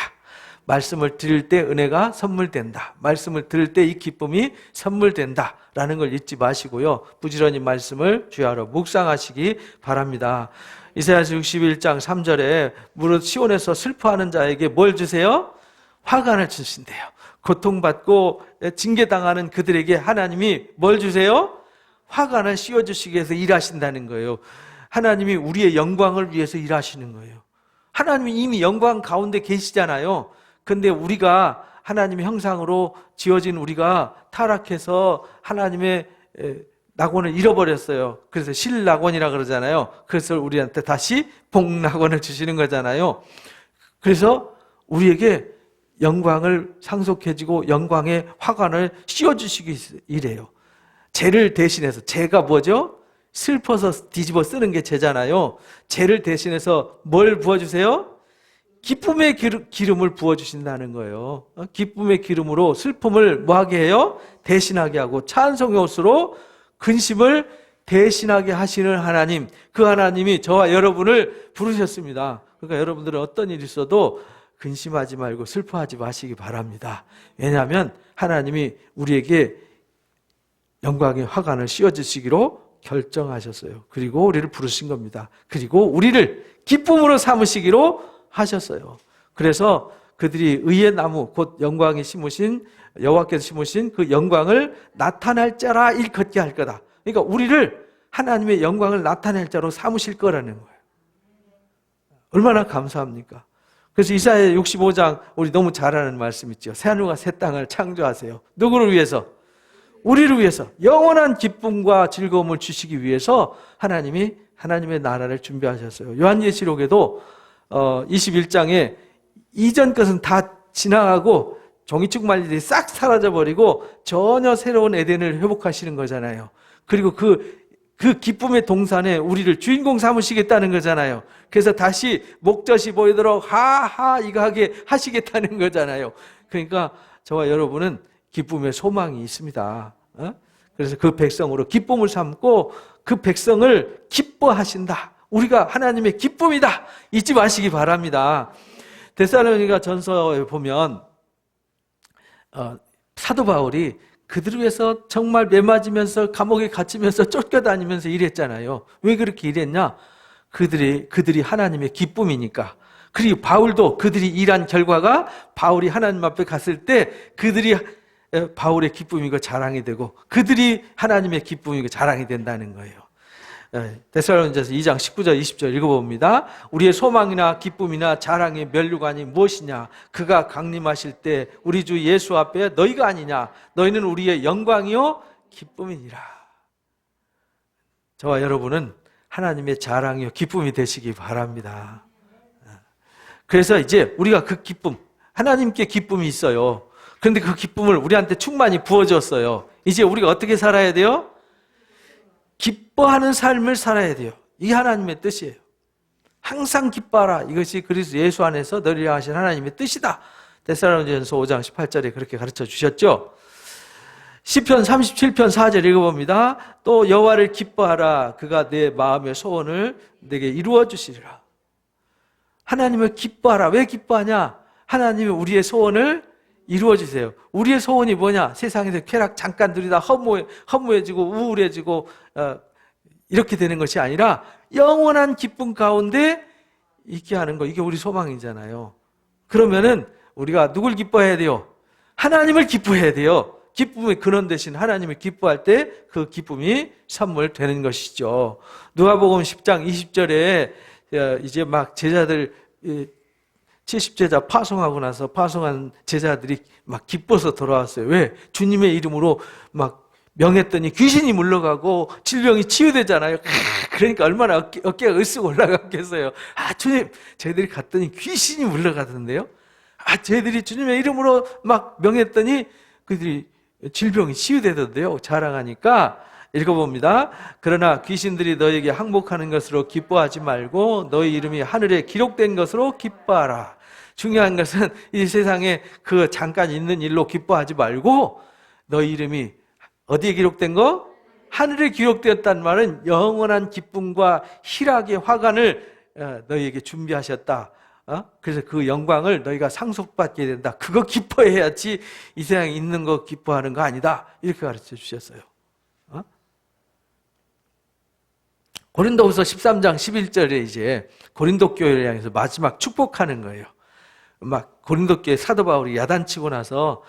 말씀을 들을 때 은혜가 선물된다. 말씀을 들을 때 이 기쁨이 선물된다. 라는 걸 잊지 마시고요. 부지런히 말씀을 주야로 묵상하시기 바랍니다. 이사야서 61장 3절에 무릇 시온에서 슬퍼하는 자에게 뭘 주세요? 화관을 주신대요. 고통받고 징계당하는 그들에게 하나님이 뭘 주세요? 화관을 씌워주시기 위해서 일하신다는 거예요. 하나님이 우리의 영광을 위해서 일하시는 거예요. 하나님이 이미 영광 가운데 계시잖아요. 근데 우리가 하나님의 형상으로 지어진 우리가 타락해서 하나님의 낙원을 잃어버렸어요. 그래서 실낙원이라 그러잖아요. 그래서 우리한테 다시 복낙원을 주시는 거잖아요. 그래서 우리에게 영광을 상속해주고 영광의 화관을 씌워주시기 이래요. 죄를 대신해서, 죄가 뭐죠? 슬퍼서 뒤집어 쓰는 게 죄잖아요. 죄를 대신해서 뭘 부어주세요? 기쁨의 기름을 부어주신다는 거예요. 기쁨의 기름으로 슬픔을 뭐하게 해요? 대신하게 하고 찬송의 옷으로 근심을 대신하게 하시는 하나님, 그 하나님이 저와 여러분을 부르셨습니다. 그러니까 여러분들은 어떤 일이 있어도 근심하지 말고 슬퍼하지 마시기 바랍니다. 왜냐하면 하나님이 우리에게 영광의 화관을 씌워주시기로 결정하셨어요. 그리고 우리를 부르신 겁니다. 그리고 우리를 기쁨으로 삼으시기로 하셨어요. 그래서 그들이 의의 나무 곧 영광이 심으신 여호와께서 심으신 그 영광을 나타낼 자라 일컫게 할 거다. 그러니까 우리를 하나님의 영광을 나타낼 자로 삼으실 거라는 거예요. 얼마나 감사합니까? 그래서 이사야 65장 우리 너무 잘 아는 말씀 있죠. 새하늘과 새 땅을 창조하세요. 누구를 위해서? 우리를 위해서 영원한 기쁨과 즐거움을 주시기 위해서 하나님이 하나님의 나라를 준비하셨어요. 요한계시록에도 21장에 이전 것은 다 지나가고 종이축 말들이 싹 사라져버리고 전혀 새로운 에덴을 회복하시는 거잖아요. 그리고 그 그 기쁨의 동산에 우리를 주인공 삼으시겠다는 거잖아요. 그래서 다시 목젖이 보이도록 하하 이거 하게 하시겠다는 거잖아요. 그러니까 저와 여러분은 기쁨의 소망이 있습니다. 그래서 그 백성으로 기쁨을 삼고 그 백성을 기뻐하신다. 우리가 하나님의 기쁨이다. 잊지 마시기 바랍니다. 데살로니가 전서에 보면 사도 바울이 그들을 위해서 정말 매맞으면서 감옥에 갇히면서 쫓겨다니면서 일했잖아요. 왜 그렇게 일했냐? 그들이 하나님의 기쁨이니까. 그리고 바울도 그들이 일한 결과가 바울이 하나님 앞에 갔을 때 그들이 바울의 기쁨이고 자랑이 되고 그들이 하나님의 기쁨이고 자랑이 된다는 거예요. 데살로니가서 2장 19절 20절 읽어봅니다. 우리의 소망이나 기쁨이나 자랑의 면류관이 무엇이냐? 그가 강림하실 때 우리 주 예수 앞에 너희가 아니냐? 너희는 우리의 영광이요 기쁨이니라. 저와 여러분은 하나님의 자랑이요 기쁨이 되시기 바랍니다. 그래서 이제 우리가 그 기쁨, 하나님께 기쁨이 있어요. 그런데 그 기쁨을 우리한테 충만히 부어줬어요. 이제 우리가 어떻게 살아야 돼요? 기뻐하는 삶을 살아야 돼요. 이게 하나님의 뜻이에요. 항상 기뻐하라. 이것이 그리스도 예수 안에서 너희를 향하신 하나님의 뜻이다. 데살로니가전서 5장 18절에 그렇게 가르쳐 주셨죠. 시편 37편 4절 읽어봅니다. 또 여호와를 기뻐하라. 그가 내 마음의 소원을 내게 이루어 주시리라. 하나님을 기뻐하라. 왜 기뻐하냐? 하나님이 우리의 소원을 이루어 주세요. 우리의 소원이 뭐냐? 세상에서 쾌락 잠깐 누리다 허무해지고 우울해지고 이렇게 되는 것이 아니라 영원한 기쁨 가운데 있게 하는 거. 이게 우리 소망이잖아요. 그러면은 우리가 누굴 기뻐해야 돼요? 하나님을 기뻐해야 돼요. 기쁨의 근원 되신 하나님을 기뻐할 때 그 기쁨이 선물되는 것이죠. 누가복음 10장 20절에 이제 막 제자들 70제자 파송하고 나서 파송한 제자들이 막 기뻐서 돌아왔어요. 왜? 주님의 이름으로 막 명했더니 귀신이 물러가고 질병이 치유되잖아요. 그러니까 얼마나 어깨가 으쓱 올라갔겠어요. 주님, 저희들이 갔더니 귀신이 물러가던데요. 저희들이 주님의 이름으로 막 명했더니 그들이 질병이 치유되던데요. 자랑하니까 읽어봅니다. 그러나 귀신들이 너에게 항복하는 것으로 기뻐하지 말고 너희 이름이 하늘에 기록된 것으로 기뻐하라. 중요한 것은 이 세상에 그 잠깐 있는 일로 기뻐하지 말고 너희 이름이 어디에 기록된 거? 하늘에 기록되었다는 말은 영원한 기쁨과 희락의 화관을 너희에게 준비하셨다. 그래서 그 영광을 너희가 상속받게 된다. 그거 기뻐해야지 이 세상에 있는 거 기뻐하는 거 아니다. 이렇게 가르쳐 주셨어요. 고린도후서 13장 11절에 이제 고린도 교회를 향해서 마지막 축복하는 거예요. 막 고린도 교회 사도 바울이 야단치고 나서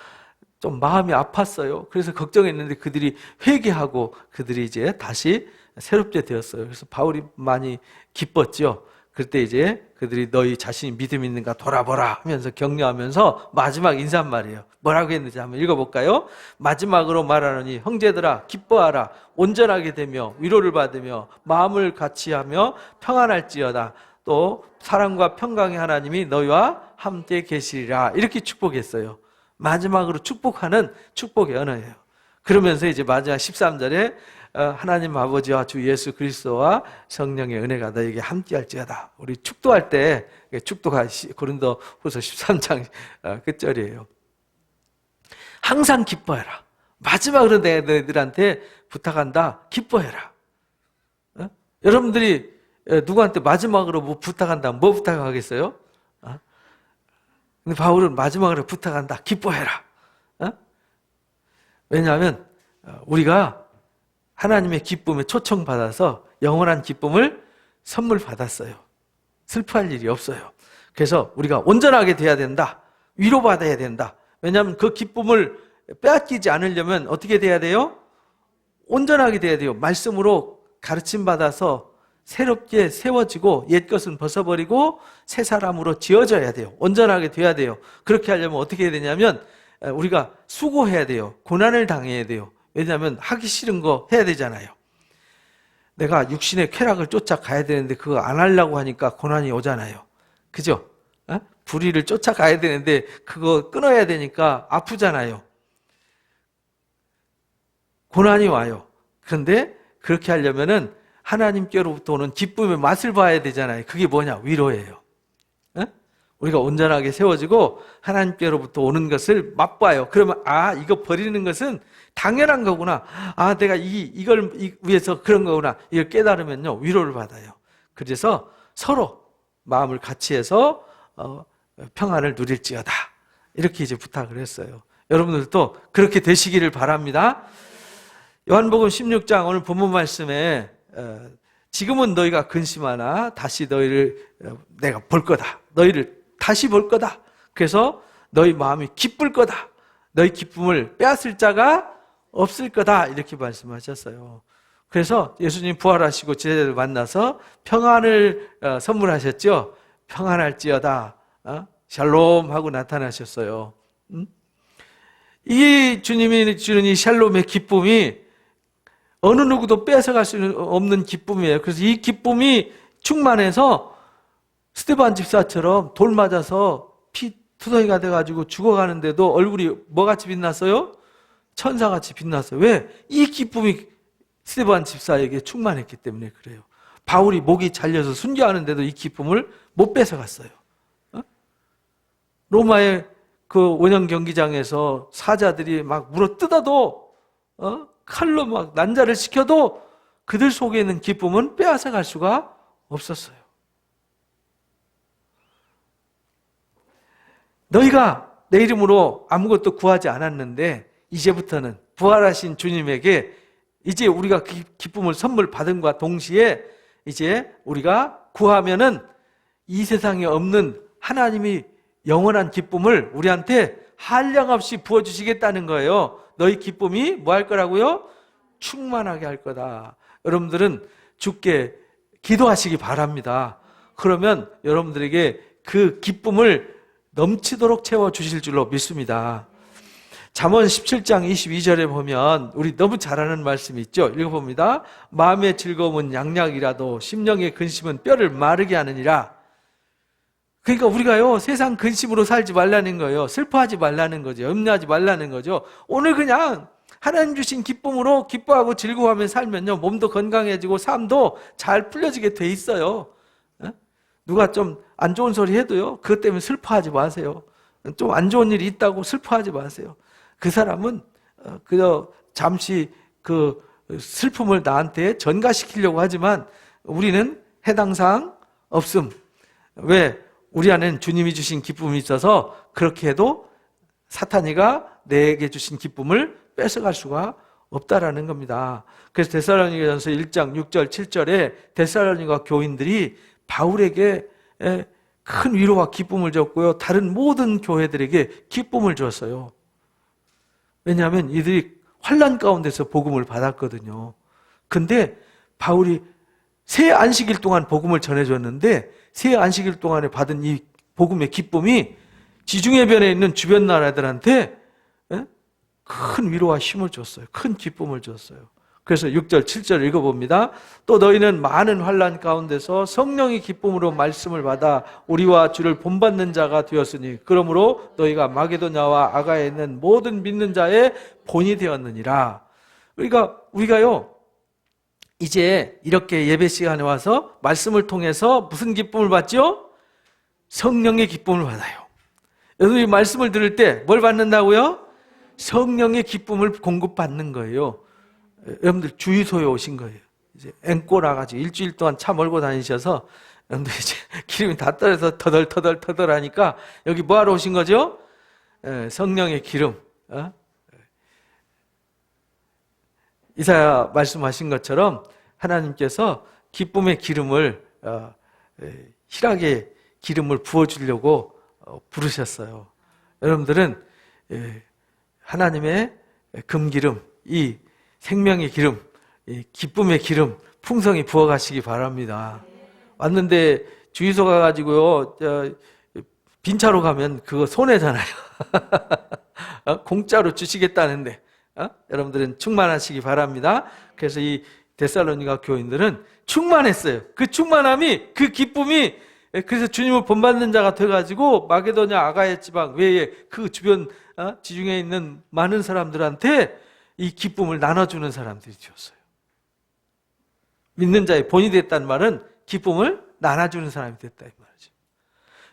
좀 마음이 아팠어요. 그래서 걱정했는데 그들이 회개하고 그들이 이제 다시 새롭게 되었어요. 그래서 바울이 많이 기뻤죠. 그때 이제 그들이 너희 자신이 믿음 있는가 돌아보라 하면서 격려하면서 마지막 인사말이에요. 뭐라고 했는지 한번 읽어볼까요? 마지막으로 말하노니 형제들아 기뻐하라. 온전하게 되며 위로를 받으며 마음을 같이하며 평안할지어다. 또 사랑과 평강의 하나님이 너희와 함께 계시리라. 이렇게 축복했어요. 마지막으로 축복하는 축복의 언어예요. 그러면서 이제 마지막 13절에 하나님 아버지와 주 예수 그리스도와 성령의 은혜가 너에게 함께할지어다. 우리 축도할 때 축도가 고린도후서 13장 끝절이에요. 항상 기뻐해라. 마지막으로 내가 너희들한테 부탁한다. 기뻐해라. 여러분들이 누구한테 마지막으로 뭐 부탁한다. 뭐 부탁하겠어요? 근데 바울은 마지막으로 부탁한다. 기뻐해라. 왜냐하면 우리가 하나님의 기쁨에 초청받아서 영원한 기쁨을 선물 받았어요. 슬퍼할 일이 없어요. 그래서 우리가 온전하게 돼야 된다. 위로받아야 된다. 왜냐하면 그 기쁨을 빼앗기지 않으려면 어떻게 돼야 돼요? 온전하게 돼야 돼요. 말씀으로 가르침받아서 새롭게 세워지고 옛 것은 벗어버리고 새 사람으로 지어져야 돼요. 온전하게 돼야 돼요. 그렇게 하려면 어떻게 해야 되냐면 우리가 수고해야 돼요. 고난을 당해야 돼요. 왜냐하면 하기 싫은 거 해야 되잖아요. 내가 육신의 쾌락을 쫓아가야 되는데 그거 안 하려고 하니까 고난이 오잖아요. 그죠? 불의를 쫓아가야 되는데 그거 끊어야 되니까 아프잖아요. 고난이 와요. 그런데 그렇게 하려면은 하나님께로부터 오는 기쁨의 맛을 봐야 되잖아요. 그게 뭐냐? 위로예요. 에? 우리가 온전하게 세워지고 하나님께로부터 오는 것을 맛봐요. 그러면 이거 버리는 것은 당연한 거구나. 내가 이걸 위해서 그런 거구나. 이걸 깨달으면요, 위로를 받아요. 그래서 서로 마음을 같이 해서 평안을 누릴지어다. 이렇게 이제 부탁을 했어요. 여러분들도 그렇게 되시기를 바랍니다. 요한복음 16장 오늘 본문 말씀에 지금은 너희가 근심하나 다시 너희를 내가 볼 거다. 너희를 다시 볼 거다. 그래서 너희 마음이 기쁠 거다. 너희 기쁨을 빼앗을 자가 없을 거다. 이렇게 말씀하셨어요. 그래서 예수님 부활하시고 제자들 만나서 평안을 선물하셨죠. 평안할지어다. 샬롬 하고 나타나셨어요. 이 주님이 주는 이 샬롬의 기쁨이 어느 누구도 뺏어갈 수 없는 기쁨이에요. 그래서 이 기쁨이 충만해서 스데반 집사처럼 돌 맞아서 피 투성이가 돼가지고 죽어가는데도 얼굴이 뭐같이 빛났어요? 천사같이 빛났어요. 왜? 이 기쁨이 스데반 집사에게 충만했기 때문에 그래요. 바울이 목이 잘려서 순교하는데도 이 기쁨을 못 뺏어갔어요. 로마의 그 원형 경기장에서 사자들이 막 물어 뜯어도 칼로 막 난자를 시켜도 그들 속에 있는 기쁨은 빼앗아 갈 수가 없었어요. 너희가 내 이름으로 아무것도 구하지 않았는데 이제부터는 부활하신 주님에게 이제 우리가 기쁨을 선물 받은과 동시에 이제 우리가 구하면은 이 세상에 없는 하나님이 영원한 기쁨을 우리한테 한량없이 부어주시겠다는 거예요. 너희 기쁨이 뭐 할 거라고요? 충만하게 할 거다. 여러분들은 주께 기도하시기 바랍니다. 그러면 여러분들에게 그 기쁨을 넘치도록 채워주실 줄로 믿습니다. 잠언 17장 22절에 보면 우리 너무 잘 아는 말씀이 있죠. 읽어봅니다. 마음의 즐거움은 양약이라도 심령의 근심은 뼈를 마르게 하느니라. 그러니까 우리가요, 세상 근심으로 살지 말라는 거예요. 슬퍼하지 말라는 거죠. 염려하지 말라는 거죠. 오늘 그냥 하나님 주신 기쁨으로 기뻐하고 즐거워하며 살면요, 몸도 건강해지고 삶도 잘 풀려지게 돼 있어요. 누가 좀 안 좋은 소리 해도요, 그것 때문에 슬퍼하지 마세요. 좀 안 좋은 일이 있다고 슬퍼하지 마세요. 그 사람은 그저 잠시 그 슬픔을 나한테 전가시키려고 하지만 우리는 해당사항 없음. 왜? 우리 안에는 주님이 주신 기쁨이 있어서 그렇게 해도 사탄이가 내게 주신 기쁨을 뺏어갈 수가 없다라는 겁니다. 그래서 데살로니가전서 1장 6절 7절에 데살로니가 교인들이 바울에게 큰 위로와 기쁨을 줬고요, 다른 모든 교회들에게 기쁨을 줬어요. 왜냐하면 이들이 환난 가운데서 복음을 받았거든요. 근데 바울이 새 안식일 동안 복음을 전해줬는데 새 안식일 동안에 받은 이 복음의 기쁨이 지중해변에 있는 주변 나라들한테 큰 위로와 힘을 줬어요. 큰 기쁨을 줬어요. 그래서 6절, 7절 읽어봅니다. 또 너희는 많은 환난 가운데서 성령의 기쁨으로 말씀을 받아 우리와 주를 본받는 자가 되었으니 그러므로 너희가 마게도냐와 아가에 있는 모든 믿는 자의 본이 되었느니라. 그러니까 우리가요, 이제 이렇게 예배 시간에 와서 말씀을 통해서 무슨 기쁨을 받죠? 성령의 기쁨을 받아요. 여러분이 말씀을 들을 때 뭘 받는다고요? 성령의 기쁨을 공급받는 거예요. 여러분들 주유소에 오신 거예요. 이제 앵꼬 나가지고 일주일 동안 차 몰고 다니셔서 여러분들 이제 기름이 다 떨어져서 터덜 하니까 여기 뭐 하러 오신 거죠? 성령의 기름. 이사야 말씀하신 것처럼 하나님께서 기쁨의 기름을 희락의 기름을 부어주려고 부르셨어요. 여러분들은 하나님의 금기름, 이 생명의 기름, 이 기쁨의 기름 풍성히 부어가시기 바랍니다. 왔는데 주유소 가가지고요, 빈차로 가면 그거 손해잖아요. 공짜로 주시겠다는데 여러분들은 충만하시기 바랍니다. 그래서 이 데살로니가 교인들은 충만했어요. 그 충만함이, 그 기쁨이, 그래서 주님을 본받는 자가 돼가지고 마게도냐 아가야 지방 외에 그 주변 지중해에 있는 많은 사람들한테 이 기쁨을 나눠주는 사람들이 되었어요. 믿는 자의 본이 됐다는 말은 기쁨을 나눠주는 사람이 됐다 이 말이죠.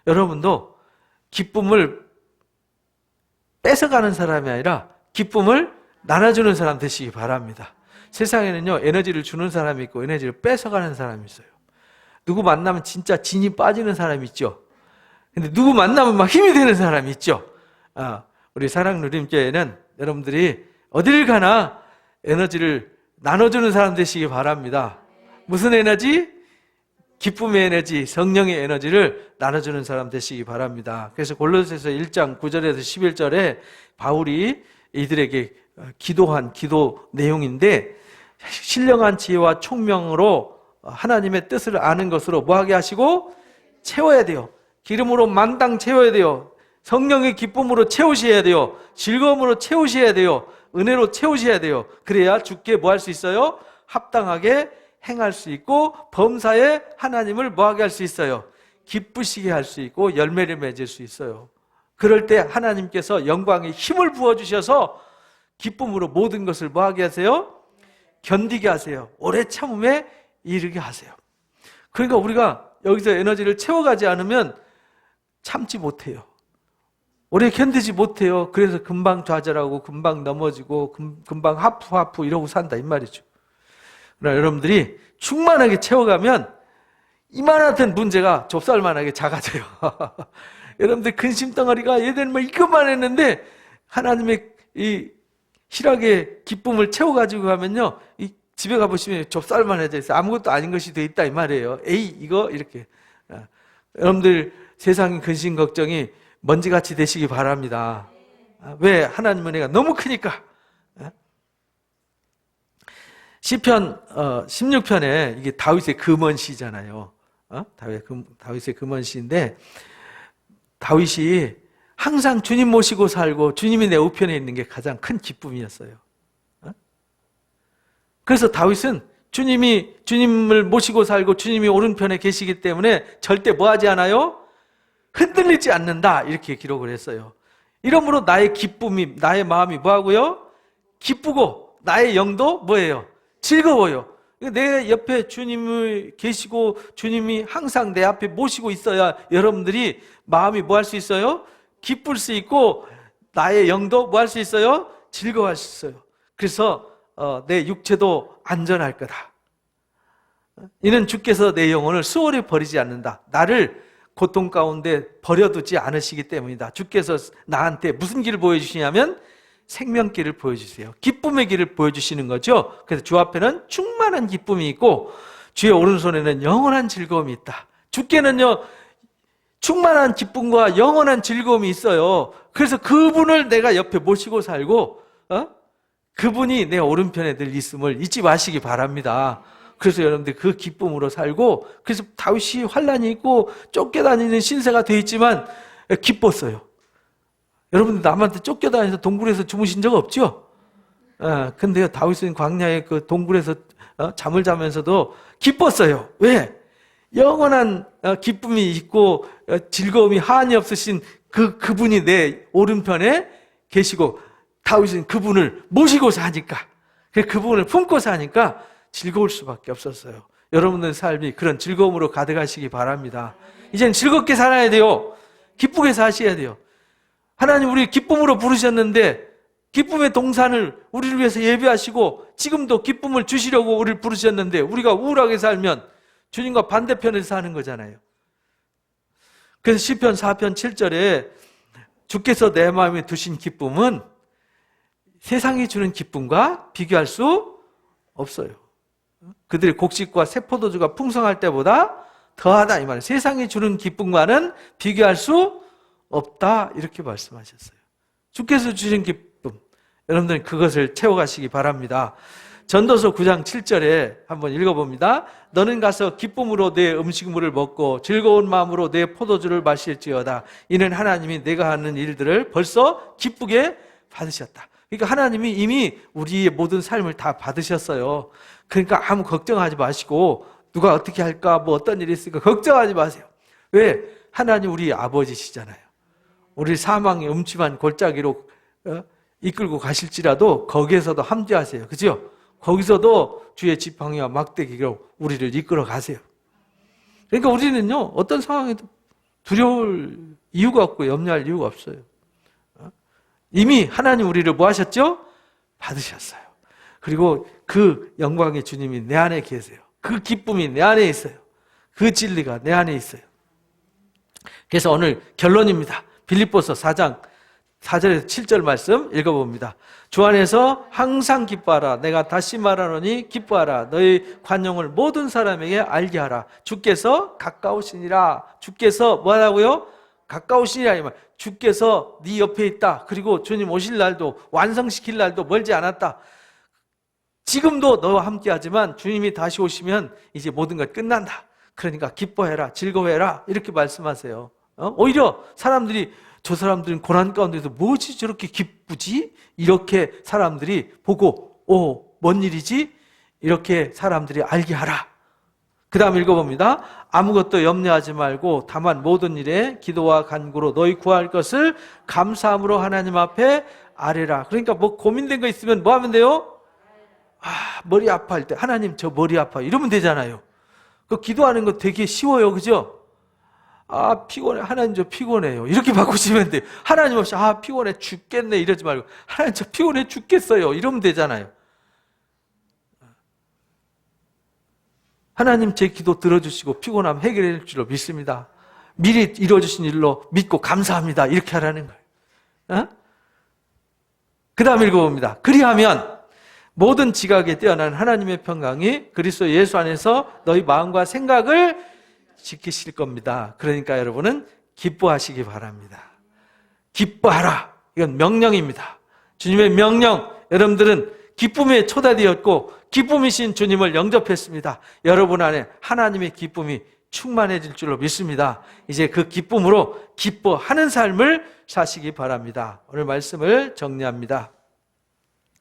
여러분도 기쁨을 뺏어가는 사람이 아니라 기쁨을 나눠주는 사람 되시기 바랍니다. 세상에는요, 에너지를 주는 사람이 있고 에너지를 뺏어가는 사람이 있어요. 누구 만나면 진짜 진이 빠지는 사람이 있죠. 근데 누구 만나면 막 힘이 되는 사람이 있죠. 우리 사랑누림교회는 여러분들이 어딜 가나 에너지를 나눠주는 사람 되시기 바랍니다. 무슨 에너지? 기쁨의 에너지, 성령의 에너지를 나눠주는 사람 되시기 바랍니다. 그래서 골로새서 1장 9절에서 11절에 바울이 이들에게 기도한 기도 내용인데, 신령한 지혜와 총명으로 하나님의 뜻을 아는 것으로 뭐하게 하시고 채워야 돼요. 기름으로 만당 채워야 돼요. 성령의 기쁨으로 채우셔야 돼요. 즐거움으로 채우셔야 돼요. 은혜로 채우셔야 돼요. 그래야 주께 뭐 할 수 있어요? 합당하게 행할 수 있고 범사에 하나님을 뭐하게 할 수 있어요? 기쁘시게 할 수 있고 열매를 맺을 수 있어요. 그럴 때 하나님께서 영광의 힘을 부어주셔서 기쁨으로 모든 것을 뭐하게 하세요? 견디게 하세요. 오래 참음에 이르게 하세요. 그러니까 우리가 여기서 에너지를 채워가지 않으면 참지 못해요. 오래 견디지 못해요. 그래서 금방 좌절하고 금방 넘어지고 금방 하프 이러고 산다 이 말이죠. 그러나 여러분들이 충만하게 채워가면 이만하던 문제가 좁쌀만하게 작아져요. 여러분들 근심덩어리가 얘들은 뭐 이것만 했는데 하나님의 이 희락의 기쁨을 채워가지고 가면요, 이 집에 가보시면 좁쌀만 해져 있어요. 아무것도 아닌 것이 돼 있다 이 말이에요. 에이 이거 이렇게. 여러분들 세상의 근심 걱정이 먼지같이 되시기 바랍니다. 왜? 하나님 은혜가 너무 크니까. 시편 16편에 이게 다윗의 금언시잖아요. 다윗의 금언시인데, 다윗이 항상 주님 모시고 살고 주님이 내 우편에 있는 게 가장 큰 기쁨이었어요. 그래서 다윗은 주님을 모시고 살고 주님이 오른편에 계시기 때문에 절대 뭐 하지 않아요? 흔들리지 않는다 이렇게 기록을 했어요. 이러므로 나의 기쁨이, 나의 마음이 뭐하고요? 기쁘고 나의 영도 뭐예요? 즐거워요. 내 옆에 주님이 계시고 주님이 항상 내 앞에 모시고 있어야 여러분들이 마음이 뭐 할 수 있어요? 기쁠 수 있고 나의 영도 뭐 할 수 있어요? 즐거워할 수 있어요. 그래서 내 육체도 안전할 거다. 이는 주께서 내 영혼을 수월히 버리지 않는다. 나를 고통 가운데 버려두지 않으시기 때문이다. 주께서 나한테 무슨 길을 보여주시냐면 생명길을 보여주세요. 기쁨의 길을 보여주시는 거죠. 그래서 주 앞에는 충만한 기쁨이 있고 주의 오른손에는 영원한 즐거움이 있다. 주께는요 충만한 기쁨과 영원한 즐거움이 있어요. 그래서 그분을 내가 옆에 모시고 살고 그분이 내 오른편에 늘 있음을 잊지 마시기 바랍니다. 그래서 여러분들 그 기쁨으로 살고, 그래서 다윗이 환난이 있고 쫓겨다니는 신세가 돼 있지만 기뻤어요. 여러분들 남한테 쫓겨다니면서 동굴에서 주무신 적 없죠? 근데요 다윗은 광야의 그 동굴에서 잠을 자면서도 기뻤어요. 왜? 영원한 기쁨이 있고 즐거움이 한이 없으신 그분이 내 오른편에 계시고 다윗은 그분을 모시고 사니까, 그분을 품고 사니까 즐거울 수밖에 없었어요. 여러분들 삶이 그런 즐거움으로 가득하시기 바랍니다. 이젠 즐겁게 살아야 돼요. 기쁘게 사셔야 돼요. 하나님 우리 기쁨으로 부르셨는데 기쁨의 동산을 우리를 위해서 예비하시고 지금도 기쁨을 주시려고 우리를 부르셨는데 우리가 우울하게 살면 주님과 반대편에서 사는 거잖아요. 그래서 시편 4편 7절에 주께서 내 마음에 두신 기쁨은 세상이 주는 기쁨과 비교할 수 없어요. 그들의 곡식과 새 포도주가 풍성할 때보다 더하다 이 말이에요. 세상이 주는 기쁨과는 비교할 수 없다 이렇게 말씀하셨어요. 주께서 주신 기쁨, 여러분들은 그것을 채워가시기 바랍니다. 전도서 9장 7절에 한번 읽어봅니다. 너는 가서 기쁨으로 내 음식물을 먹고 즐거운 마음으로 내 포도주를 마실지어다. 이는 하나님이 내가 하는 일들을 벌써 기쁘게 받으셨다. 그러니까 하나님이 이미 우리의 모든 삶을 다 받으셨어요. 그러니까 아무 걱정하지 마시고 누가 어떻게 할까 뭐 어떤 일이 있을까 걱정하지 마세요. 왜? 하나님 우리 아버지시잖아요. 우리 사망의 음침한 골짜기로 이끌고 가실지라도 거기에서도 함께하세요. 그죠? 거기서도 주의 지팡이와 막대기로 우리를 이끌어 가세요. 그러니까 우리는요, 어떤 상황에도 두려울 이유가 없고 염려할 이유가 없어요. 이미 하나님 우리를 뭐 하셨죠? 받으셨어요. 그리고 그 영광의 주님이 내 안에 계세요. 그 기쁨이 내 안에 있어요. 그 진리가 내 안에 있어요. 그래서 오늘 결론입니다. 빌립보서 4장 4절에서 7절 말씀 읽어봅니다. 주 안에서 항상 기뻐하라. 내가 다시 말하노니 기뻐하라. 너희 관용을 모든 사람에게 알게 하라. 주께서 가까우시니라. 주께서 뭐하라고요? 가까우시니라. 이 말. 주께서 네 옆에 있다. 그리고 주님 오실 날도, 완성시킬 날도 멀지 않았다. 지금도 너와 함께 하지만 주님이 다시 오시면 이제 모든 것 끝난다. 그러니까 기뻐해라, 즐거워해라, 이렇게 말씀하세요. 오히려 사람들이, 저 사람들은 고난 가운데서 뭐지 저렇게 기쁘지? 이렇게 사람들이 보고, 뭔 일이지? 이렇게 사람들이 알게 하라. 그 다음 읽어봅니다. 아무것도 염려하지 말고 다만 모든 일에 기도와 간구로 너희 구할 것을 감사함으로 하나님 앞에 아뢰라. 그러니까 뭐 고민된 거 있으면 뭐 하면 돼요? 머리 아파할 때 하나님 저 머리 아파 이러면 되잖아요. 그 기도하는 거 되게 쉬워요. 그죠? 피곤해. 하나님 저 피곤해요. 이렇게 바꾸시면 돼요. 하나님 없이 피곤해 죽겠네 이러지 말고 하나님 저 피곤해 죽겠어요. 이러면 되잖아요. 하나님 제 기도 들어주시고 피곤함 해결해 줄 줄로 믿습니다. 미리 이루어주신 일로 믿고 감사합니다. 이렇게 하라는 거예요. 그 다음 읽어봅니다. 그리하면 모든 지각에 뛰어난 하나님의 평강이 그리스도 예수 안에서 너희 마음과 생각을 지키실 겁니다. 그러니까 여러분은 기뻐하시기 바랍니다. 기뻐하라. 이건 명령입니다. 주님의 명령. 여러분들은 기쁨에 초대되었고 기쁨이신 주님을 영접했습니다. 여러분 안에 하나님의 기쁨이 충만해질 줄로 믿습니다. 이제 그 기쁨으로 기뻐하는 삶을 사시기 바랍니다. 오늘 말씀을 정리합니다.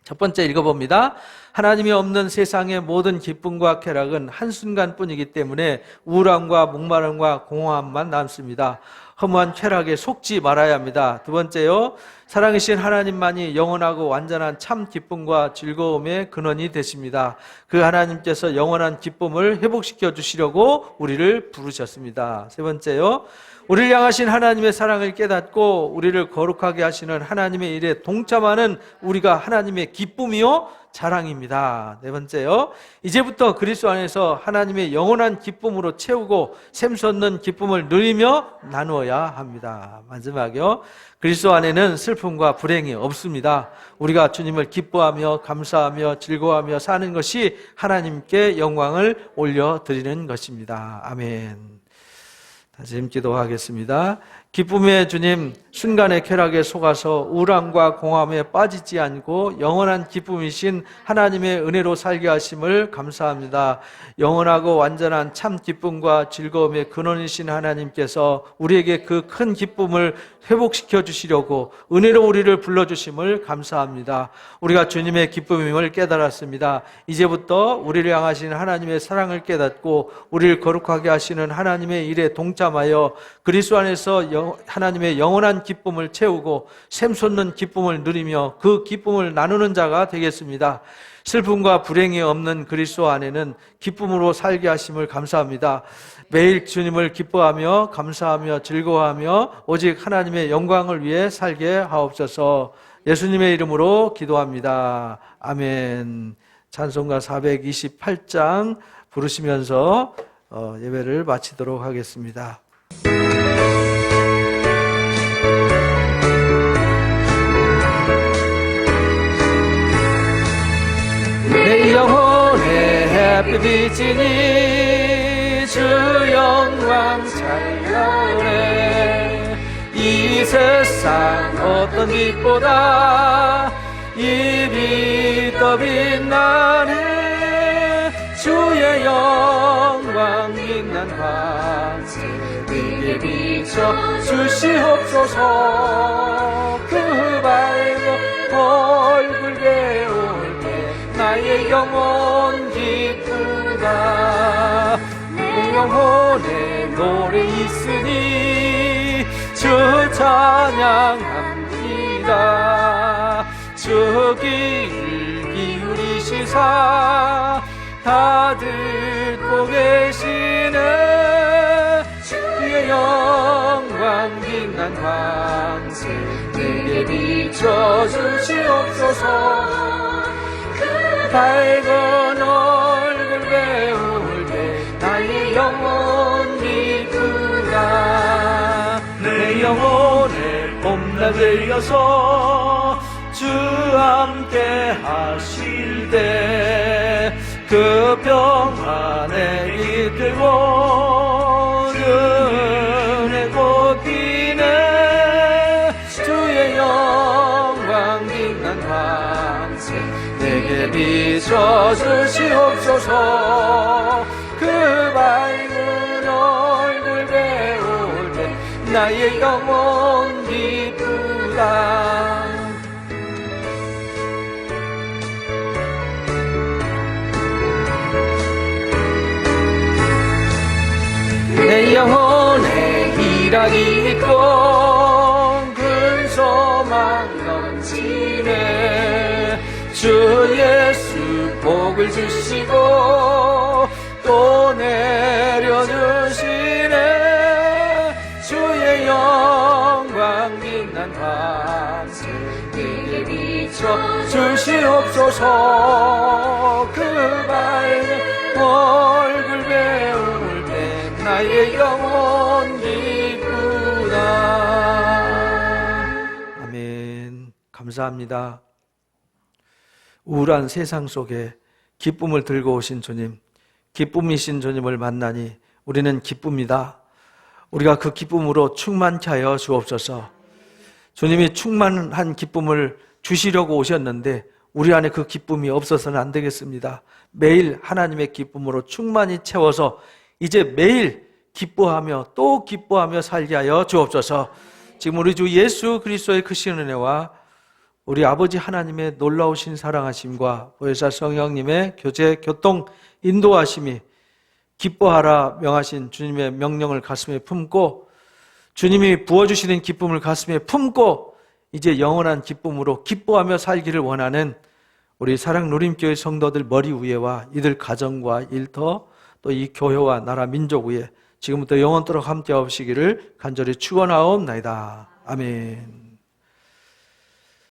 첫 번째 읽어봅니다. 하나님이 없는 세상의 모든 기쁨과 쾌락은 한순간뿐이기 때문에 우울함과 목마름과 공허함만 남습니다. 허무한 쾌락에 속지 말아야 합니다. 두 번째요, 사랑이신 하나님만이 영원하고 완전한 참 기쁨과 즐거움의 근원이 되십니다. 그 하나님께서 영원한 기쁨을 회복시켜 주시려고 우리를 부르셨습니다. 세 번째요, 우리를 향하신 하나님의 사랑을 깨닫고 우리를 거룩하게 하시는 하나님의 일에 동참하는 우리가 하나님의 기쁨이요 자랑입니다. 네 번째요, 이제부터 그리스도 안에서 하나님의 영원한 기쁨으로 채우고 샘솟는 기쁨을 누리며 나누어야 합니다. 마지막이요, 그리스도 안에는 슬픔과 불행이 없습니다. 우리가 주님을 기뻐하며 감사하며 즐거워하며 사는 것이 하나님께 영광을 올려드리는 것입니다. 아멘. 다시 기도하겠습니다. 기쁨의 주님, 순간의 쾌락에 속아서 우울함과 공허함에 빠지지 않고 영원한 기쁨이신 하나님의 은혜로 살게 하심을 감사합니다. 영원하고 완전한 참 기쁨과 즐거움의 근원이신 하나님께서 우리에게 그 큰 기쁨을 회복시켜 주시려고 은혜로 우리를 불러주심을 감사합니다. 우리가 주님의 기쁨임을 깨달았습니다. 이제부터 우리를 향하신 하나님의 사랑을 깨닫고 우리를 거룩하게 하시는 하나님의 일에 동참하여 그리스도 안에서 하나님의 영원한 기쁨을 채우고 샘솟는 기쁨을 누리며 그 기쁨을 나누는 자가 되겠습니다. 슬픔과 불행이 없는 그리스도 안에는 기쁨으로 살게 하심을 감사합니다. 매일 주님을 기뻐하며 감사하며 즐거워하며 오직 하나님의 영광을 위해 살게 하옵소서. 예수님의 이름으로 기도합니다. 아멘. 찬송가 428장 부르시면서 예배를 마치도록 하겠습니다. 내 영혼의 햇빛이니 주 영광 찬란해. 이 세상 어떤 빛보다 이 빛 더 빛나네. 주의 영광 빛난 황제 내게 비춰 주시옵소서. 그 밝은 얼굴 배울 때 나의 영혼 기쁘다. 내 영혼에 노래 있으니 주 찬양합니다. 주 귀를 기울이시고 주시사 다 듣고 계시네. 주의 영광 빛난 광채 내게 비춰주시옵소서. 그 밝은 얼굴 배울 때 나의 영혼 기쁘다. 내 영혼의 봄날을 여서 주 함께 하실 때 그 평안에 이끌고 은혜 곧 비네. 주의 영광 빛난 광채 내게 비춰주시옵소서. 그 밝은 얼굴 배울 때 나의 영혼 기쁘다. 내 영혼에 희락이 있고 큰 소망 넘치네. 주 예수 복을 주시고 또 내려주시네. 주의 영광 빛난 광채 내게 비춰주시옵소서. 그 밝은 얼굴 배울 때 나의 영혼 기쁘다. 아멘. 감사합니다. 우울한 세상 속에 기쁨을 들고 오신 주님, 기쁨이신 주님을 만나니 우리는 기쁩니다. 우리가 그 기쁨으로 충만케 하여 주옵소서. 주님이 충만한 기쁨을 주시려고 오셨는데 우리 안에 그 기쁨이 없어서는 안 되겠습니다. 매일 하나님의 기쁨으로 충만히 채워서 이제 매일 기뻐하며 또 기뻐하며 살게 하여 주옵소서. 지금 우리 주 예수 그리스도의 크신 은혜와 우리 아버지 하나님의 놀라우신 사랑하심과 보혜사 성령님의 교제, 교통, 인도하심이 기뻐하라 명하신 주님의 명령을 가슴에 품고 주님이 부어주시는 기쁨을 가슴에 품고 이제 영원한 기쁨으로 기뻐하며 살기를 원하는 우리 사랑 누림교회 성도들 머리 위에와 이들 가정과 일터 또 이 교회와 나라 민족 위에 지금부터 영원토록 함께 하시기를 간절히 축원하옵나이다. 아멘.